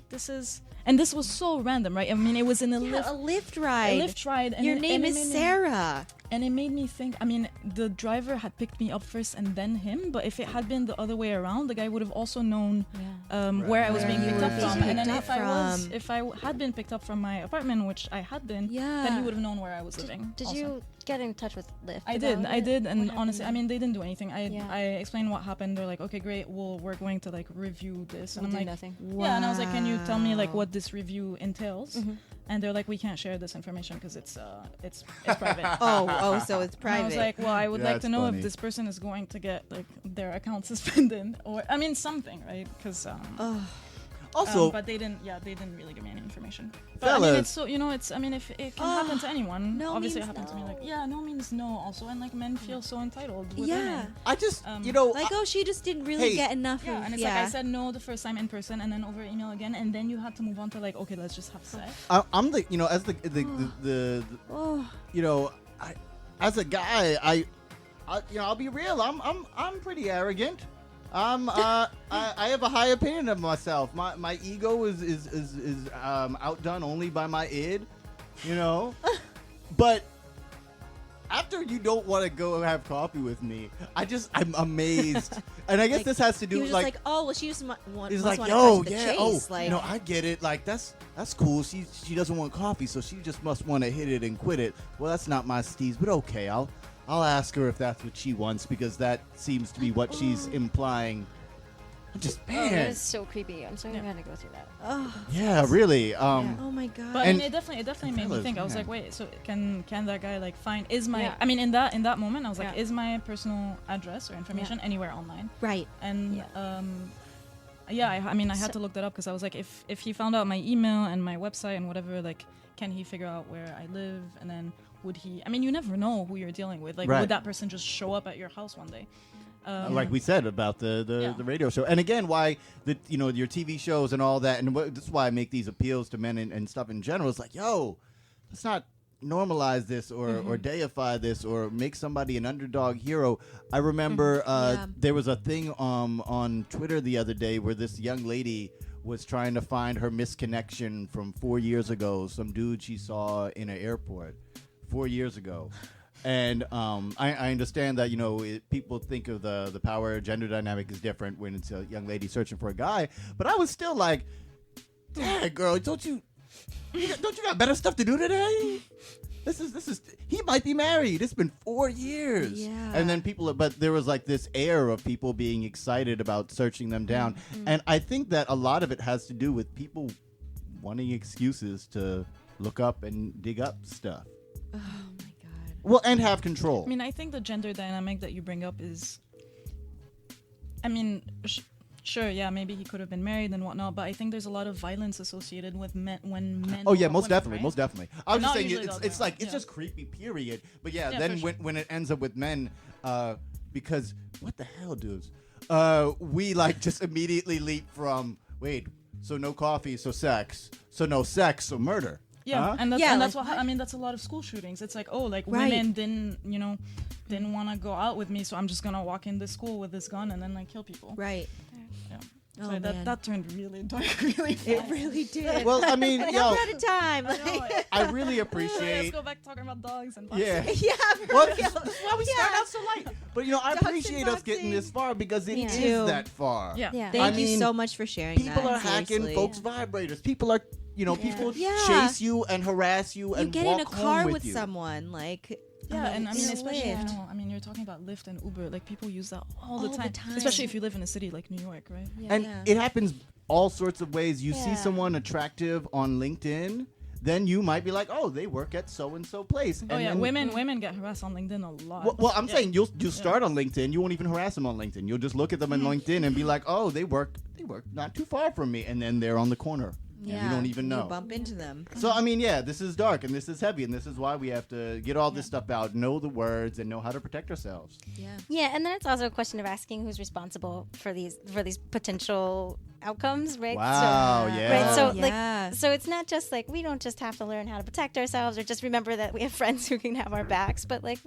Speaker 3: this was so random, right? I mean, it was in a
Speaker 1: Lyft ride.
Speaker 3: Lyft ride, and
Speaker 1: Your
Speaker 3: it-
Speaker 1: name
Speaker 3: and it
Speaker 1: is
Speaker 3: made me-
Speaker 1: Sarah.
Speaker 3: and it made me think, I mean, the driver had picked me up first and then him, but if it had been the other way around, the guy would have also known where I was being
Speaker 1: Where
Speaker 3: picked
Speaker 1: you
Speaker 3: up
Speaker 1: were
Speaker 3: from.
Speaker 1: being
Speaker 3: And then
Speaker 1: picked up from.
Speaker 3: if I had been picked up from my apartment, which I had been,
Speaker 1: Yeah.
Speaker 3: then he would have known where I was living.
Speaker 4: Did
Speaker 3: also.
Speaker 4: you get in touch with Lyft?
Speaker 3: I
Speaker 4: about
Speaker 3: did,
Speaker 4: it?
Speaker 3: and
Speaker 4: What
Speaker 3: honestly, I
Speaker 4: happened?
Speaker 3: mean, they didn't do anything.
Speaker 4: Yeah.
Speaker 3: I explained what happened. They're like, okay, great, we're going to like review this, and
Speaker 4: We'll
Speaker 3: I'm
Speaker 4: do
Speaker 3: like,
Speaker 4: nothing.
Speaker 3: yeah, and I was like, can you tell me like
Speaker 1: Wow.
Speaker 3: what this review entails?
Speaker 4: Mm-hmm.
Speaker 3: And they're like, we can't share this information because it's private.
Speaker 1: Oh, so it's
Speaker 3: And
Speaker 1: private.
Speaker 3: I was like, well, I would like to
Speaker 2: That's
Speaker 3: know
Speaker 2: funny.
Speaker 3: if this person is going to get like their account suspended, or I mean something, right? Because
Speaker 2: also,
Speaker 3: but they didn't really give me any information. But I mean,
Speaker 2: Fellas.
Speaker 3: it's so I mean, if it can happen to anyone,
Speaker 1: no
Speaker 3: obviously it
Speaker 1: means
Speaker 3: happened to me.
Speaker 1: no.
Speaker 3: Like, yeah, no means no. Also, and like men feel so entitled. With
Speaker 1: Yeah.
Speaker 3: women.
Speaker 2: I just
Speaker 1: like, oh, she just didn't really
Speaker 2: Hey.
Speaker 1: get enough
Speaker 3: Yeah,
Speaker 1: of,
Speaker 3: and it's like I said no the first time in person, and then over email again, and then you had to move on to like, okay, let's just have sex.
Speaker 2: I'm the as the
Speaker 1: Oh,
Speaker 2: as a guy, I'll be real. I'm pretty arrogant. I have a high opinion of myself. My ego is outdone only by my id, But after you don't want to go have coffee with me, I'm amazed. And I guess
Speaker 1: like,
Speaker 2: this has to
Speaker 1: he
Speaker 2: do
Speaker 1: was
Speaker 2: with
Speaker 1: just like, oh, well, she just
Speaker 2: He's
Speaker 1: must
Speaker 2: like,
Speaker 1: want
Speaker 2: yo,
Speaker 1: to
Speaker 2: yeah,
Speaker 1: the chase. Like,
Speaker 2: I get it. Like, that's cool. She doesn't want coffee, so she just must want to hit it and quit it. Well, that's not my steez, but okay, I'll ask her if that's what she wants, because that seems to be what she's implying. I'm just,
Speaker 4: That
Speaker 2: man.
Speaker 4: is so creepy. I'm sorry you had to go through that.
Speaker 2: Yeah, really.
Speaker 1: oh my God.
Speaker 3: But
Speaker 2: And-
Speaker 3: it definitely made me
Speaker 2: fellas,
Speaker 3: think. I was
Speaker 2: man.
Speaker 3: like, wait, so can that guy like find is my?
Speaker 4: Yeah.
Speaker 3: I mean, in that moment, I was like,
Speaker 4: Yeah.
Speaker 3: is my personal address or information anywhere online?
Speaker 1: Right.
Speaker 3: And
Speaker 4: Yeah.
Speaker 3: I mean, I had to look that up because I was like, if he found out my email and my website and whatever, like, can he figure out where I live? And then would he? I mean, you never know who you're dealing with. Like,
Speaker 2: Right.
Speaker 3: would that person just show up at your house one day?
Speaker 2: Like we said about the radio show, and again, why your TV shows and all that, and this is why I make these appeals to men and stuff in general. It's like, yo, let's not normalize this or deify this or make somebody an underdog hero. I remember there was a thing on Twitter the other day where this young lady was trying to find her misconnection from 4 years ago, some dude she saw in an airport 4 years ago. And I understand that people think of the power gender dynamic is different when it's a young lady searching for a guy, but I was still like, "Dang, girl, don't you got better stuff to do today? This is he might be married. It's been 4 years."
Speaker 1: Yeah.
Speaker 2: And then but there was like this air of people being excited about searching them down, and I think that a lot of it has to do with people wanting excuses to look up and dig up stuff.
Speaker 1: Oh my God.
Speaker 2: Well, and have control.
Speaker 3: I mean, I think the gender dynamic that you bring up is, I mean, sure, yeah, maybe he could have been married and whatnot, but I think there's a lot of violence associated with men when men.
Speaker 2: Oh yeah,
Speaker 3: hook up
Speaker 2: most
Speaker 3: women,
Speaker 2: definitely,
Speaker 3: right?
Speaker 2: most definitely. I was just
Speaker 3: Not
Speaker 2: saying
Speaker 3: usually
Speaker 2: it's
Speaker 3: the other
Speaker 2: like
Speaker 3: way,
Speaker 2: it's
Speaker 3: yeah.
Speaker 2: just creepy, period. But yeah,
Speaker 3: Yeah,
Speaker 2: then
Speaker 3: for sure.
Speaker 2: when it ends up with men, because what the hell, dudes? We like just immediately leap from so no coffee, so sex, so no sex, so murder.
Speaker 3: Yeah,
Speaker 2: Huh?
Speaker 3: and that's,
Speaker 1: Yeah,
Speaker 3: and that's
Speaker 1: like,
Speaker 3: what I mean. That's a lot of school shootings. It's like, oh, like
Speaker 1: Right.
Speaker 3: women didn't want to go out with me, so I'm just gonna walk in the school with this gun and then like kill people.
Speaker 1: Right.
Speaker 3: Yeah.
Speaker 1: Oh,
Speaker 3: So
Speaker 1: man.
Speaker 3: that turned really dark, really fast.
Speaker 1: It really did.
Speaker 2: Well, I mean, yo,
Speaker 1: One at a time.
Speaker 2: I really
Speaker 3: Let's
Speaker 2: appreciate.
Speaker 3: go back to talking about dogs and
Speaker 2: Yeah.
Speaker 1: yeah.
Speaker 2: Well,
Speaker 1: for
Speaker 2: this
Speaker 1: real.
Speaker 2: is why we start out so light. But I
Speaker 1: Doxing,
Speaker 2: appreciate us getting
Speaker 1: doxing.
Speaker 2: this far because it
Speaker 4: Yeah.
Speaker 2: is
Speaker 1: Too.
Speaker 2: that far.
Speaker 3: Yeah.
Speaker 4: Yeah.
Speaker 1: Thank
Speaker 2: I
Speaker 1: you
Speaker 2: mean,
Speaker 1: so much for sharing
Speaker 2: People
Speaker 1: that.
Speaker 2: are hacking
Speaker 1: seriously.
Speaker 2: folks' vibrators. People are, people
Speaker 1: Yeah.
Speaker 2: chase you and harass you
Speaker 1: You
Speaker 2: and
Speaker 1: get
Speaker 2: walk
Speaker 1: in a
Speaker 2: home
Speaker 1: car
Speaker 2: with
Speaker 1: with
Speaker 2: you.
Speaker 1: someone, like.
Speaker 3: Yeah, and I mean,
Speaker 1: in a
Speaker 3: especially
Speaker 1: Lyft.
Speaker 3: I mean, you're talking about Lyft and Uber. Like people use that all
Speaker 1: All
Speaker 3: the
Speaker 1: the
Speaker 3: time,
Speaker 1: time.
Speaker 3: especially if you live in a city like New York, right?
Speaker 2: And
Speaker 1: Yeah.
Speaker 2: it happens all sorts of ways. You see
Speaker 4: Yeah.
Speaker 2: someone attractive on LinkedIn, then you might be like, oh, they work at so and so place.
Speaker 3: Oh
Speaker 2: And
Speaker 3: yeah,
Speaker 2: then-
Speaker 3: women get harassed on LinkedIn a lot.
Speaker 2: Well, I'm
Speaker 3: Yeah.
Speaker 2: saying you'll start on LinkedIn. You won't even harass them on LinkedIn. You'll just look at them on LinkedIn and be like, oh, they work not too far from me, and then they're on the corner.
Speaker 1: Yeah.
Speaker 2: And you don't even know.
Speaker 1: You bump into them.
Speaker 2: So I mean, yeah, this is dark and this is heavy, and this is why we have to get all this stuff out, know the words, and know how to protect ourselves.
Speaker 1: Yeah.
Speaker 4: Yeah, and then it's also a question of asking who's responsible for these potential outcomes, right?
Speaker 2: Wow,
Speaker 4: So,
Speaker 2: yeah.
Speaker 4: Right, so
Speaker 1: Yeah.
Speaker 4: so it's not just like we don't just have to learn how to protect ourselves or just remember that we have friends who can have our backs, but like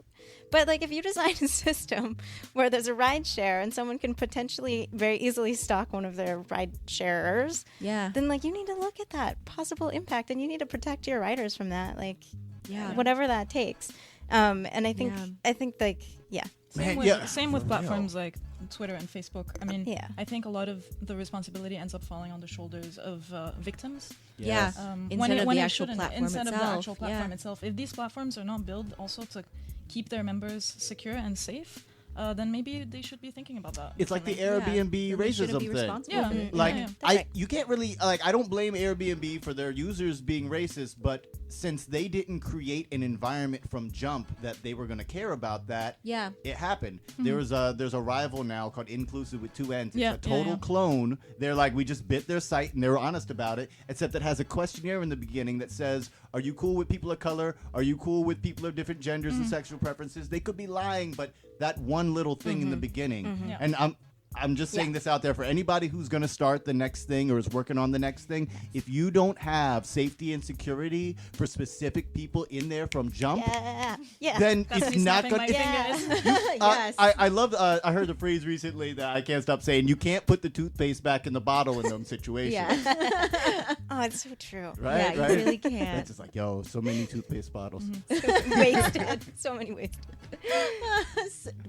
Speaker 4: if you design a system where there's a ride share and someone can potentially very easily stalk one of their ride sharers,
Speaker 1: Yeah.
Speaker 4: then like you need to look at that possible impact and you need to protect your riders from that, like
Speaker 1: Yeah.
Speaker 4: whatever that takes. And I think
Speaker 1: Yeah.
Speaker 4: like yeah.
Speaker 3: Same
Speaker 2: Man,
Speaker 3: same
Speaker 2: for
Speaker 3: with
Speaker 2: real.
Speaker 3: platforms like Twitter and Facebook. I mean,
Speaker 4: Yeah.
Speaker 3: I think a lot of the responsibility ends up falling on the shoulders of victims.
Speaker 1: Yeah. Instead of the actual
Speaker 3: shouldn't.
Speaker 1: platform
Speaker 3: Instead of the
Speaker 1: itself,
Speaker 3: actual platform
Speaker 1: yeah.
Speaker 3: itself. If these platforms are not built also to keep their members secure and safe, then maybe they should be thinking about that.
Speaker 2: It's like the
Speaker 3: differently.
Speaker 2: Airbnb
Speaker 1: Then they shouldn't
Speaker 2: racism
Speaker 1: be
Speaker 2: thing.
Speaker 1: responsible
Speaker 3: Yeah.
Speaker 1: for it.
Speaker 2: Like
Speaker 3: Yeah.
Speaker 4: That's right.
Speaker 2: you can't really I don't blame Airbnb for their users being racist, but since they didn't create an environment from jump that they were going to care about that,
Speaker 1: Yeah.
Speaker 2: it happened.
Speaker 3: Mm-hmm.
Speaker 2: There's a rival now called Inclusive with 2 N's. It's
Speaker 3: Yeah,
Speaker 2: a total
Speaker 3: yeah.
Speaker 2: clone. They're like, we just bit their site and they were honest about it, except it has a questionnaire in the beginning that says, are you cool with people of color? Are you cool with people of different genders
Speaker 3: Mm-hmm.
Speaker 2: and sexual preferences? They could be lying, but that one little thing in the beginning.
Speaker 3: Mm-hmm. Yeah.
Speaker 2: And I'm just saying this out there for anybody who's going to start the next thing or is working on the next thing. If you don't have safety and security for specific people in there from jump,
Speaker 4: Yeah.
Speaker 2: then
Speaker 3: That's
Speaker 2: it's
Speaker 3: me
Speaker 2: not
Speaker 3: snapping
Speaker 2: going
Speaker 3: my
Speaker 2: to.
Speaker 3: fingers.
Speaker 1: Yes.
Speaker 2: I love. I heard the phrase recently that I can't stop saying. You can't put the toothpaste back in the bottle in them situations.
Speaker 1: Yeah.
Speaker 4: Oh, it's so true.
Speaker 2: Right.
Speaker 1: Yeah, you
Speaker 2: right.
Speaker 1: really
Speaker 2: That's
Speaker 1: can't.
Speaker 2: just like, yo, so many toothpaste bottles.
Speaker 4: Wasted. So many wasted.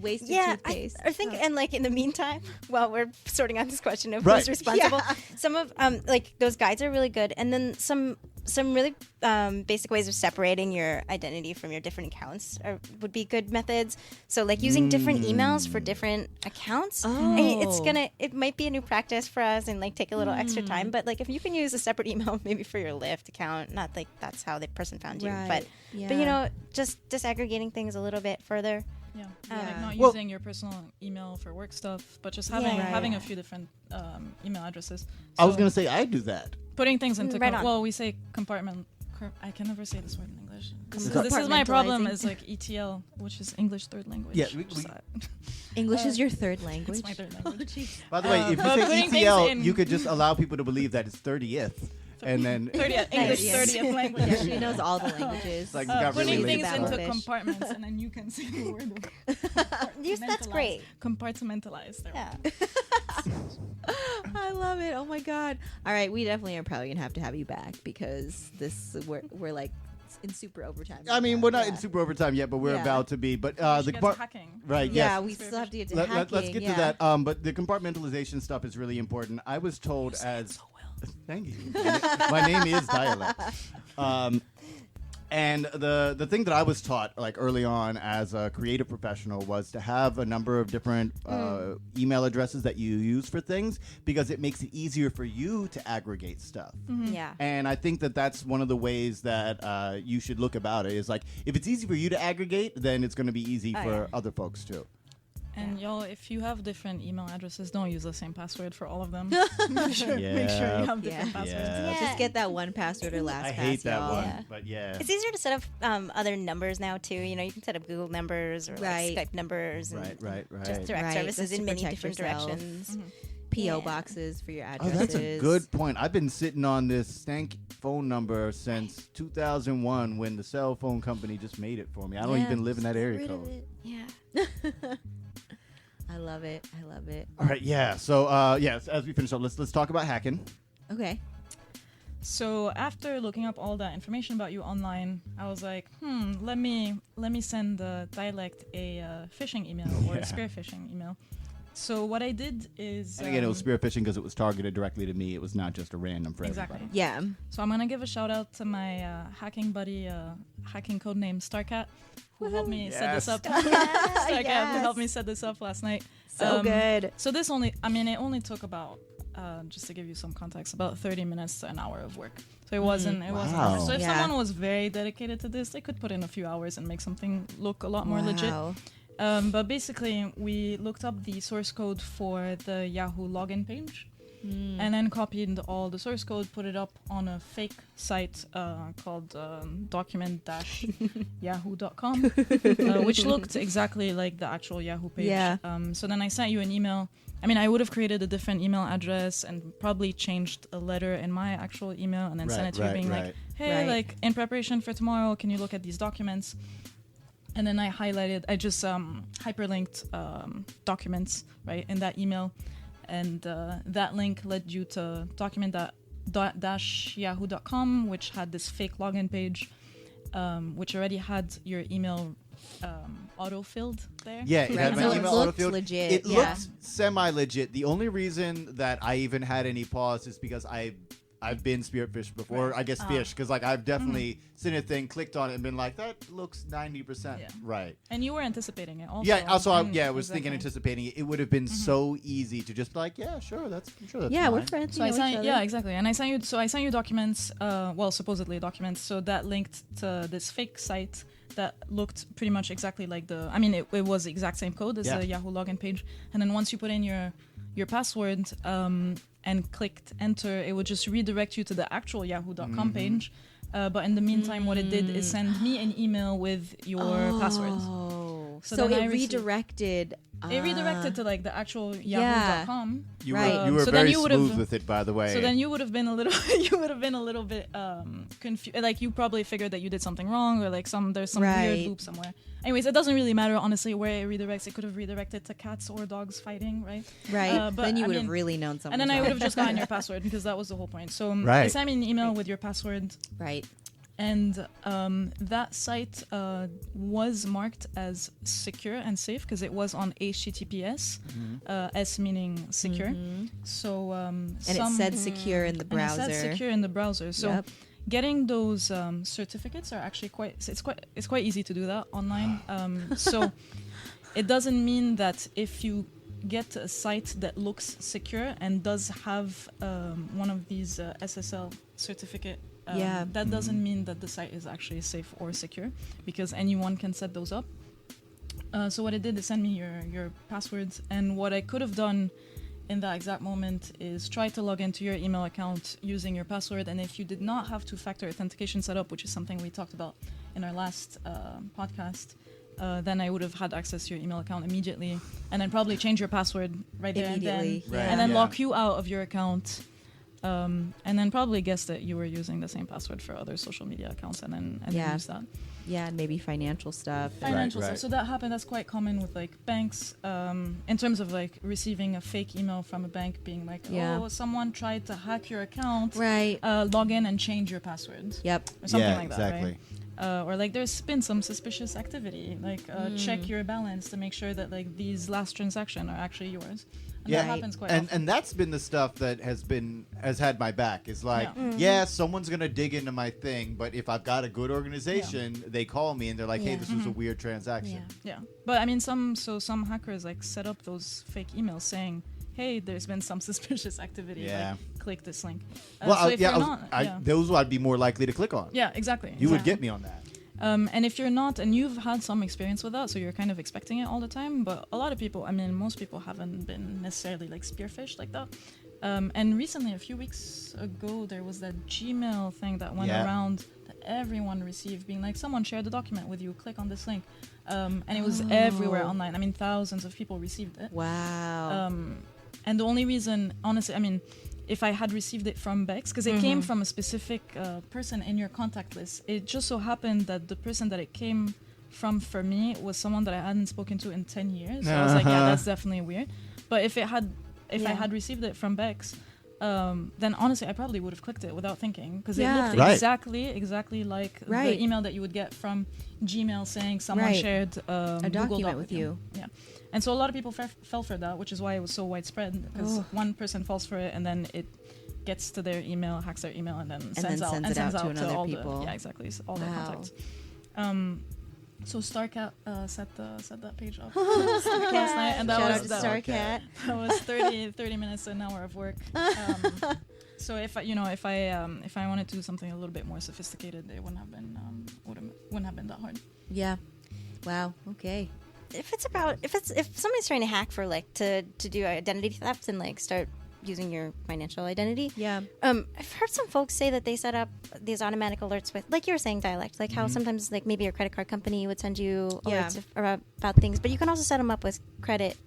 Speaker 1: Wasted
Speaker 4: Yeah,
Speaker 1: toothpaste.
Speaker 4: I think, and like in the meantime, while we're sorting out this question of
Speaker 2: Right.
Speaker 4: who's responsible,
Speaker 1: Yeah.
Speaker 4: some of like those guides are really good, and then some some really basic ways of separating your identity from your different accounts would be good methods. So like using different emails for different accounts. And it might be a new practice for us and like take a little extra time. But like if you can use a separate email maybe for your Lyft account, not like that's how the person found you, but just disaggregating things a little bit further.
Speaker 3: Like not using your personal email for work stuff, but just having a few different email addresses.
Speaker 2: I was gonna say I do that.
Speaker 3: Putting things into we say compartment. I can never say this word in English. This is my problem. Is like ETL, which is English third language.
Speaker 2: Yeah,
Speaker 1: English is your third language.
Speaker 3: It's my third language.
Speaker 2: By the way, if you say ETL, you could just allow people to believe that it's 30th. And then
Speaker 3: English 30th language.
Speaker 1: Yeah, she knows all the languages.
Speaker 2: Like
Speaker 3: putting things into compartments, and then you can say the word.
Speaker 4: That's great.
Speaker 3: Compartmentalized.
Speaker 4: Yeah.
Speaker 1: I love it. Oh my god. All right, we definitely are probably gonna have to have you back because we're like in super overtime.
Speaker 2: I mean, we're not in super overtime yet, but we're about to be. But the
Speaker 3: hacking.
Speaker 2: Right.
Speaker 1: Yeah,
Speaker 2: Yes.
Speaker 1: we still have to get to hacking.
Speaker 2: Let's get to that. But the compartmentalization stuff is really important. I was told Thank you. My name is Dyalekt. And the thing that I was taught like early on as a creative professional was to have a number of different email addresses that you use for things because it makes it easier for you to aggregate stuff.
Speaker 4: Yeah.
Speaker 2: And I think that that's one of the ways that you should look about it is like if it's easy for you to aggregate, then it's going to be easy for other folks too.
Speaker 3: And y'all, if you have different email addresses, don't use the same password for all of them. Make sure you have different passwords.
Speaker 2: Yeah.
Speaker 1: Just get that one password or last
Speaker 2: I
Speaker 1: pass.
Speaker 2: hate that
Speaker 1: y'all.
Speaker 2: one, but
Speaker 4: It's easier to set up other numbers now too. You know, you can set up Google numbers or like Skype numbers and
Speaker 2: right.
Speaker 4: just direct services
Speaker 1: Just
Speaker 4: in
Speaker 1: to
Speaker 4: many
Speaker 1: protect
Speaker 4: different
Speaker 1: yourself.
Speaker 4: directions.
Speaker 1: P.O. boxes for your
Speaker 2: Oh,
Speaker 1: addresses.
Speaker 2: that's a good point. I've been sitting on this stank phone number since 2001 when the cell phone company just made it for me. I don't even live in that area code.
Speaker 4: Yeah.
Speaker 1: I love it.
Speaker 2: All right, yeah. So, as we finish up, let's talk about hacking.
Speaker 1: Okay.
Speaker 3: So after looking up all that information about you online, I was like, let me send the Dyalekt a phishing email or a spear phishing email. So what I did is...
Speaker 2: And again, it was spear phishing because it was targeted directly to me. It was not just a random for
Speaker 3: Exactly.
Speaker 2: everybody.
Speaker 1: Yeah.
Speaker 3: So I'm going to give a shout out to my hacking buddy, hacking codename Starcat, who helped me set this up. Starcat who helped me set this up last night.
Speaker 1: So good.
Speaker 3: So it only took about, just to give you some context, about 30 minutes to an hour of work. So it wasn't hard. So if someone was very dedicated to this, they could put in a few hours and make something look a lot more legit. But basically, we looked up the source code for the Yahoo login page and then copied all the source code, put it up on a fake site called document-yahoo.com, which looked exactly like the actual Yahoo page.
Speaker 1: Yeah.
Speaker 3: So then I sent you an email. I mean, I would have created a different email address and probably changed a letter in my actual email and then sent it to you being like, hey, like in preparation for tomorrow, can you look at these documents? And then I just hyperlinked documents, right, in that email. And that link led you to document-yahoo.com, which had this fake login page, which already had your email auto-filled there.
Speaker 2: Yeah, it had my
Speaker 1: So
Speaker 2: email
Speaker 1: it looked
Speaker 2: auto-filled.
Speaker 1: legit.
Speaker 2: It looked semi-legit. The only reason that I even had any pause is because I've been spearphished before. I guess fish because like I've definitely seen a thing, clicked on it, and been like, that looks 90% right.
Speaker 3: And you were anticipating it. Also.
Speaker 2: Yeah. Also, I was thinking, anticipating it. It would have been so easy to just be like, yeah, sure, that's
Speaker 1: Yeah, we're
Speaker 2: fine.
Speaker 1: friends.
Speaker 3: So I sent, exactly. And I sent you documents. Supposedly documents. So that linked to this fake site that looked pretty much exactly like it was the exact same code as the Yahoo login page. And then once you put in your password and clicked enter, it would just redirect you to the actual yahoo.com page. But in the meantime, what it did is send me an email with your password.
Speaker 1: So it redirected.
Speaker 3: It redirected to like the actual yahoo.com.
Speaker 2: You were
Speaker 3: so
Speaker 2: very
Speaker 3: then
Speaker 2: smooth with it, by the way.
Speaker 3: So then you would have been a little bit confused. Like you probably figured that you did something wrong, or like there's some weird loop somewhere. Anyways, it doesn't really matter honestly where it redirects. It could have redirected to cats or dogs fighting, right?
Speaker 1: Right. But then you would have really known something.
Speaker 3: And then I would have just gotten your password because that was the whole point. So I sent me an email with your password.
Speaker 1: Right.
Speaker 3: And that site was marked as secure and safe because it was on HTTPS, S meaning secure. So
Speaker 1: and it said secure in the browser.
Speaker 3: So getting those certificates are actually it's quite easy to do that online. So it doesn't mean that if you get a site that looks secure and does have one of these SSL certificate, that doesn't mean that the site is actually safe or secure, because anyone can set those up. So what it did is send me your passwords, and what I could have done in that exact moment is try to log into your email account using your password. And if you did not have two-factor authentication set up, which is something we talked about in our last podcast, then I would have had access to your email account immediately, and then probably change your password right there and then lock you out of your account, and then probably guess that you were using the same password for other social media accounts, and then use that.
Speaker 1: Yeah, and maybe financial stuff.
Speaker 3: Stuff. So that happened. That's quite common with like banks, in terms of like receiving a fake email from a bank being like, oh, someone tried to hack your account.
Speaker 1: Right.
Speaker 3: Log in and change your password.
Speaker 1: Yep.
Speaker 3: Or something like
Speaker 2: exactly.
Speaker 3: that, right? Or like there's been some suspicious activity. Like check your balance to make sure that like these last transactions are actually yours. And that happens quite often.
Speaker 2: And that's been the stuff that has had my back. Is like, someone's gonna dig into my thing, but if I've got a good organization, they call me and they're like, hey, this was a weird transaction.
Speaker 3: Yeah. But I mean, some hackers like set up those fake emails saying, hey, there's been some suspicious activity.
Speaker 2: Yeah.
Speaker 3: Like, click this link.
Speaker 2: Those I'd be more likely to click on.
Speaker 3: Yeah, exactly.
Speaker 2: You would get me on that.
Speaker 3: And if you're not, and you've had some experience with that, so you're kind of expecting it all the time, but a lot of people, I mean, most people haven't been necessarily like spearphished like that. And recently, a few weeks ago, there was that Gmail thing that went around that everyone received, being like, someone shared a document with you, click on this link. And it was everywhere online. I mean, thousands of people received it.
Speaker 1: Wow.
Speaker 3: And the only reason, honestly, I mean, if I had received it from Bex, because it came from a specific person in your contact list, it just so happened that the person that it came from for me was someone that I hadn't spoken to in 10 years. So I was like, yeah, that's definitely weird. But if I had received it from Bex, then honestly, I probably would have clicked it without thinking, because it looked exactly like the email that you would get from Gmail saying someone shared a Google
Speaker 1: document
Speaker 3: Doc
Speaker 1: with you.
Speaker 3: Yeah. And so a lot of people fell for that, which is why it was so widespread, because one person falls for it and then it gets to their email, hacks their email, and then sends out to all
Speaker 1: people.
Speaker 3: All their contacts. So Starcat set that page up last night, and that was 30 minutes to an hour of work. So if I wanted to do something a little bit more sophisticated, it wouldn't have been that hard.
Speaker 1: Yeah. Wow. Okay.
Speaker 4: If somebody's trying to hack for like to do identity theft and like start using your financial identity.
Speaker 1: Yeah.
Speaker 4: I've heard some folks say that they set up these automatic alerts with, like you were saying, Dyalekt, like how sometimes like maybe your credit card company would send you alerts about things, but you can also set them up with credit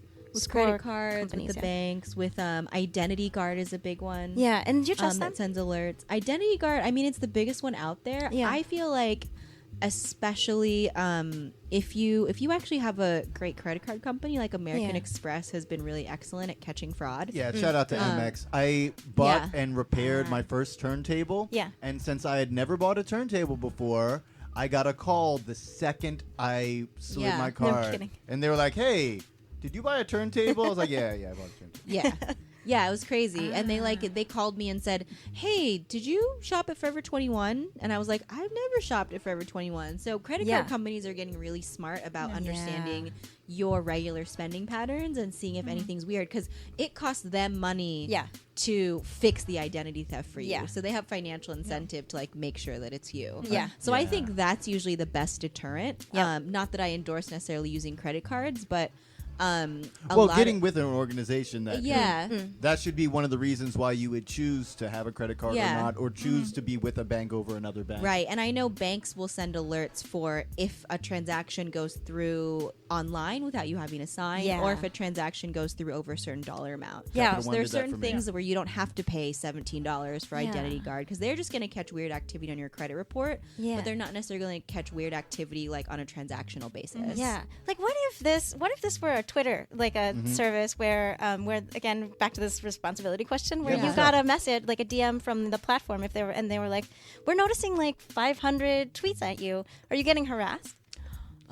Speaker 1: cards, with the banks, with Identity Guard is a big one.
Speaker 4: Yeah, and do you trust them?
Speaker 1: That sends alerts. Identity Guard, I mean, it's the biggest one out there. Yeah. I feel like, especially if you actually have a great credit card company, like American Express has been really excellent at catching fraud.
Speaker 2: Yeah, shout out to Amex. I bought and repaired my first turntable. Yeah. And since I had never bought a turntable before, I got a call the second I slid my card.
Speaker 4: No kidding.
Speaker 2: And they were like, hey, did you buy a turntable? I was like, yeah, I bought a turntable.
Speaker 1: Yeah. Yeah, it was crazy. And they called me and said, hey, did you shop at Forever 21? And I was like, I've never shopped at Forever 21. So credit card companies are getting really smart about understanding your regular spending patterns and seeing if anything's weird, because it costs them money to fix the identity theft for you. So they have financial incentive to like make sure that it's you. So I think that's usually the best deterrent. Not that I endorse necessarily using credit cards, but
Speaker 2: getting with an organization that should be one of the reasons why you would choose to have a credit card or not, or choose to be with a bank over another bank.
Speaker 1: Right. And I know banks will send alerts for if a transaction goes through online without you having to sign, or if a transaction goes through over a certain dollar amount. So there's certain things where you don't have to pay $17 for Identity Guard, because they're just going to catch weird activity on your credit report, but they're not necessarily going to catch weird activity like on a transactional basis.
Speaker 4: Yeah. Like what if this were a Twitter, like a service where again, back to this responsibility question, where you got a message, like a DM from the platform, they were like, we're noticing like 500 tweets at you. Are you getting harassed?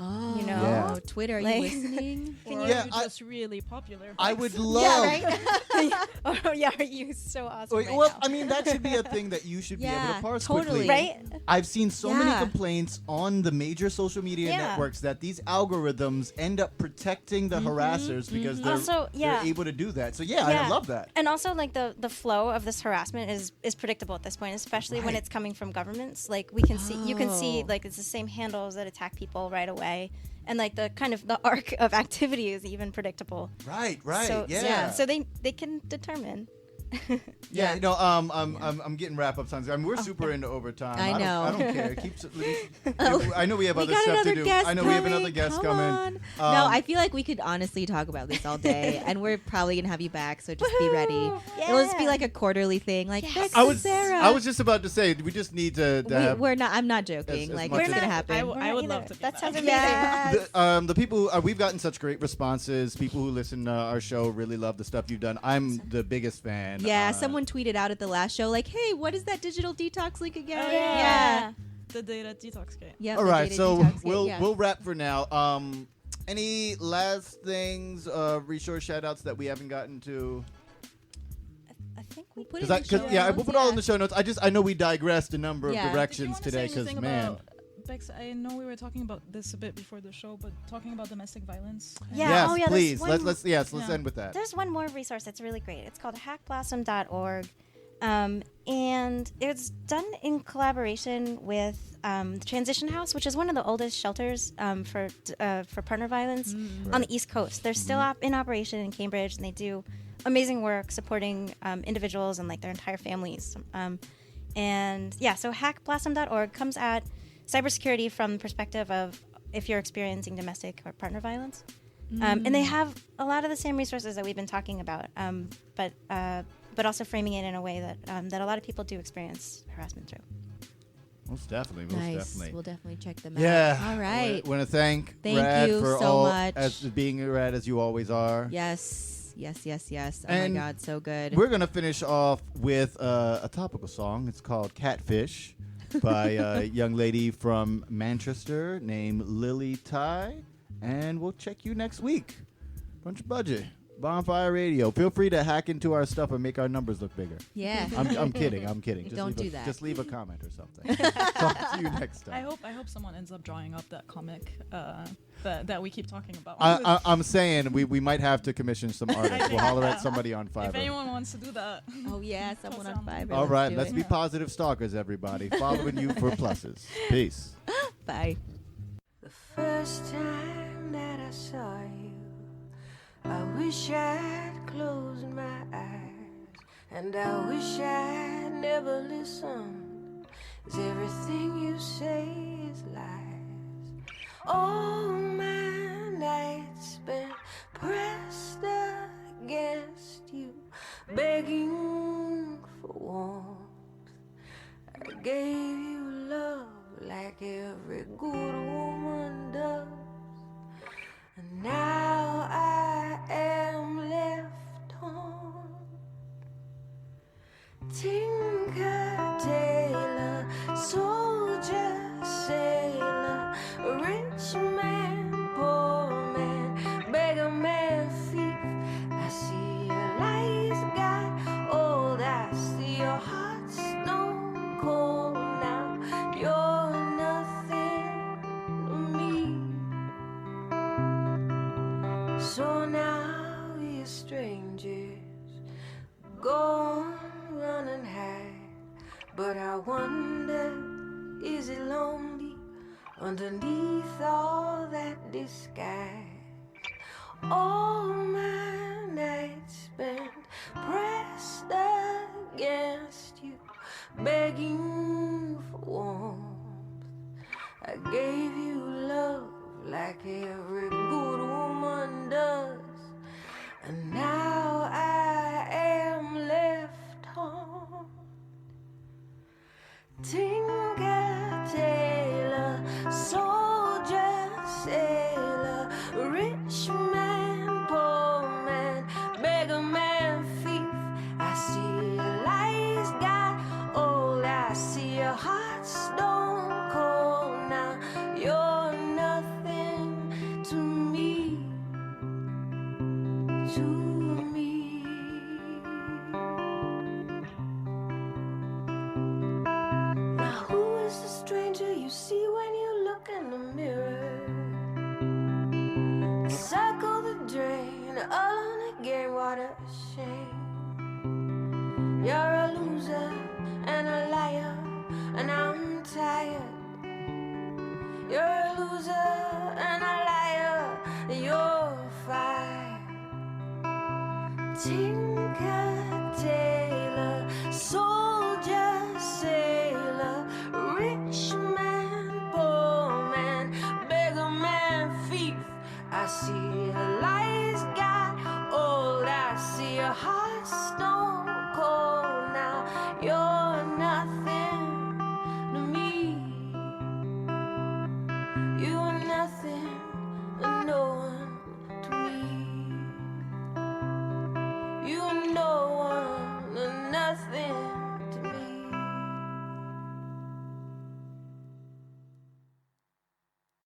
Speaker 1: Oh,
Speaker 4: You know?
Speaker 2: Yeah.
Speaker 1: Twitter, are
Speaker 4: Like-
Speaker 1: you listening?
Speaker 3: Or
Speaker 2: Yeah,
Speaker 3: are you just really popular?
Speaker 2: I would
Speaker 4: Yeah,
Speaker 2: love.
Speaker 4: right? Oh, yeah, are you so awesome right
Speaker 2: Well,
Speaker 4: now?
Speaker 2: I mean, that should be a thing that you should be able
Speaker 1: Yeah,
Speaker 2: to parse
Speaker 1: totally.
Speaker 2: quickly.
Speaker 4: Right?
Speaker 2: I've seen so many
Speaker 1: Yeah.
Speaker 2: complaints on the major social media
Speaker 4: Yeah.
Speaker 2: networks that these algorithms end up protecting the harassers because they're,
Speaker 4: Also, yeah.
Speaker 2: they're able to do that. So yeah, I love that.
Speaker 4: And also, like the flow of this harassment is predictable at this point, especially when
Speaker 2: Right.
Speaker 4: it's coming from governments. Like we can see, you can see,
Speaker 1: Oh.
Speaker 4: like it's the same handles that attack people right away, and like the kind of the arc of activity is even predictable.
Speaker 2: Right,
Speaker 4: So,
Speaker 2: yeah.
Speaker 4: So they can determine.
Speaker 2: Yeah, you know, I'm getting wrap up times. I mean, we're super into overtime.
Speaker 1: I know.
Speaker 2: I don't care. Keep.
Speaker 1: Oh.
Speaker 2: I know we have
Speaker 1: We
Speaker 2: other
Speaker 1: got
Speaker 2: stuff
Speaker 1: another
Speaker 2: to do.
Speaker 1: guest
Speaker 2: I know we have another guest
Speaker 1: Come
Speaker 2: coming.
Speaker 1: on. No, I feel like we could honestly talk about this all day, and we're probably gonna have you back. So just be ready.
Speaker 4: Woohoo!
Speaker 1: It'll just be
Speaker 4: Yeah.
Speaker 1: like a quarterly thing, like
Speaker 4: Yes.
Speaker 1: Bex
Speaker 2: I
Speaker 1: and
Speaker 2: was
Speaker 1: Sarah.
Speaker 2: I was just about to say we just need to have
Speaker 1: we're not. I'm not joking.
Speaker 2: as
Speaker 1: Like
Speaker 2: much
Speaker 1: it's
Speaker 2: as-
Speaker 1: gonna
Speaker 3: I
Speaker 1: happen.
Speaker 3: I would love to be
Speaker 4: That
Speaker 3: back.
Speaker 4: sounds amazing.
Speaker 1: Yes.
Speaker 2: the people we've gotten such great responses. People who listen to our show really love the stuff you've done. I'm the biggest fan.
Speaker 1: Yeah, someone tweeted out at the last show, like, "Hey, what is that digital detox link again?"
Speaker 3: Oh,
Speaker 4: Yeah.
Speaker 3: The data detox kit.
Speaker 1: Yeah.
Speaker 2: All
Speaker 1: the
Speaker 2: right,
Speaker 1: data
Speaker 2: so
Speaker 1: detox kit,
Speaker 2: we'll
Speaker 1: yeah.
Speaker 2: we'll wrap for now. Any last things, resource shout outs that we haven't gotten to?
Speaker 4: I think we
Speaker 1: Put it
Speaker 2: Because
Speaker 1: in the show
Speaker 2: we'll
Speaker 1: notes,
Speaker 2: put it all in
Speaker 1: yeah.
Speaker 2: the show notes. I know we digressed a number
Speaker 1: Yeah.
Speaker 2: of
Speaker 3: Did you
Speaker 2: directions
Speaker 3: want to
Speaker 2: today
Speaker 3: say
Speaker 2: because
Speaker 3: anything
Speaker 2: man.
Speaker 3: about, Bex, I know we were talking about this a bit before the show, but talking about domestic violence.
Speaker 4: Yeah.
Speaker 2: Yes,
Speaker 4: Oh, yeah, there's
Speaker 2: please.
Speaker 4: one-
Speaker 2: Let's
Speaker 3: Yeah.
Speaker 2: end with that.
Speaker 4: There's one more resource that's really great. It's called hackblossom.org. And it's done in collaboration with the Transition House, which is one of the oldest shelters for partner violence on the East Coast. They're still in operation in Cambridge, and they do amazing work supporting individuals and like their entire families. And yeah, so hackblossom.org comes at cybersecurity from the perspective of if you're experiencing domestic or partner violence. And they have a lot of the same resources that we've been talking about, but also framing it in a way that that a lot of people do experience harassment through.
Speaker 2: Most definitely.
Speaker 1: Nice. We'll definitely check them out.
Speaker 2: Yeah.
Speaker 1: All right.
Speaker 2: Want to thank
Speaker 1: Thank
Speaker 2: Rad
Speaker 1: you
Speaker 2: for
Speaker 1: so
Speaker 2: all
Speaker 1: much.
Speaker 2: as being rad as you always are.
Speaker 1: Yes. Oh
Speaker 2: And
Speaker 1: my God, so good.
Speaker 2: We're gonna finish off with a topical song. It's called "Catfish" by a young lady from Manchester named Lily Ty, and we'll check you next week. Bunch of budget. Bonfire Radio. Feel free to hack into our stuff and make our numbers look bigger.
Speaker 1: Yeah.
Speaker 2: I'm kidding. Just
Speaker 1: Don't
Speaker 2: leave
Speaker 1: do that.
Speaker 2: Just leave a comment or something. Talk to you next time.
Speaker 3: I hope someone ends up drawing up that comic that we keep talking about.
Speaker 2: I'm saying we might have to commission some artists. We'll holler at somebody on
Speaker 3: if
Speaker 2: Fiverr.
Speaker 3: anyone wants to do that.
Speaker 1: Oh yeah, someone on
Speaker 3: Awesome.
Speaker 1: Fiverr.
Speaker 2: All right,
Speaker 1: do
Speaker 2: let's
Speaker 1: it.
Speaker 2: be positive stalkers, everybody. Following you for pluses. Peace.
Speaker 1: Bye.
Speaker 6: The first time that I saw you, I wish I'd closed my eyes, and I wish I'd never listened, 'cause everything you say is lies. All my nights spent pressed against you, begging for warmth. I gave you love like every good woman does, and now I am left on. Tinker, tailor, soldier, sailor, rich man, poor man, beggar man, thief. I see your lies got old, I see your heart stone cold now. You're nothing to me. So now we're strangers, go on, run and hide. But I wonder, is it lonely underneath all that disguise? All my nights spent pressed against you, begging for warmth. I gave you love like every good woman does, and now I am left on. Tinker, tailor, soldier, sailor, rich man, poor man, beggar man, thief. I see your lies got old, I see your heart stone cold now. You're nothing tired. You're a loser and a liar. You're fired. Tinker, tailor, soldier, sailor, rich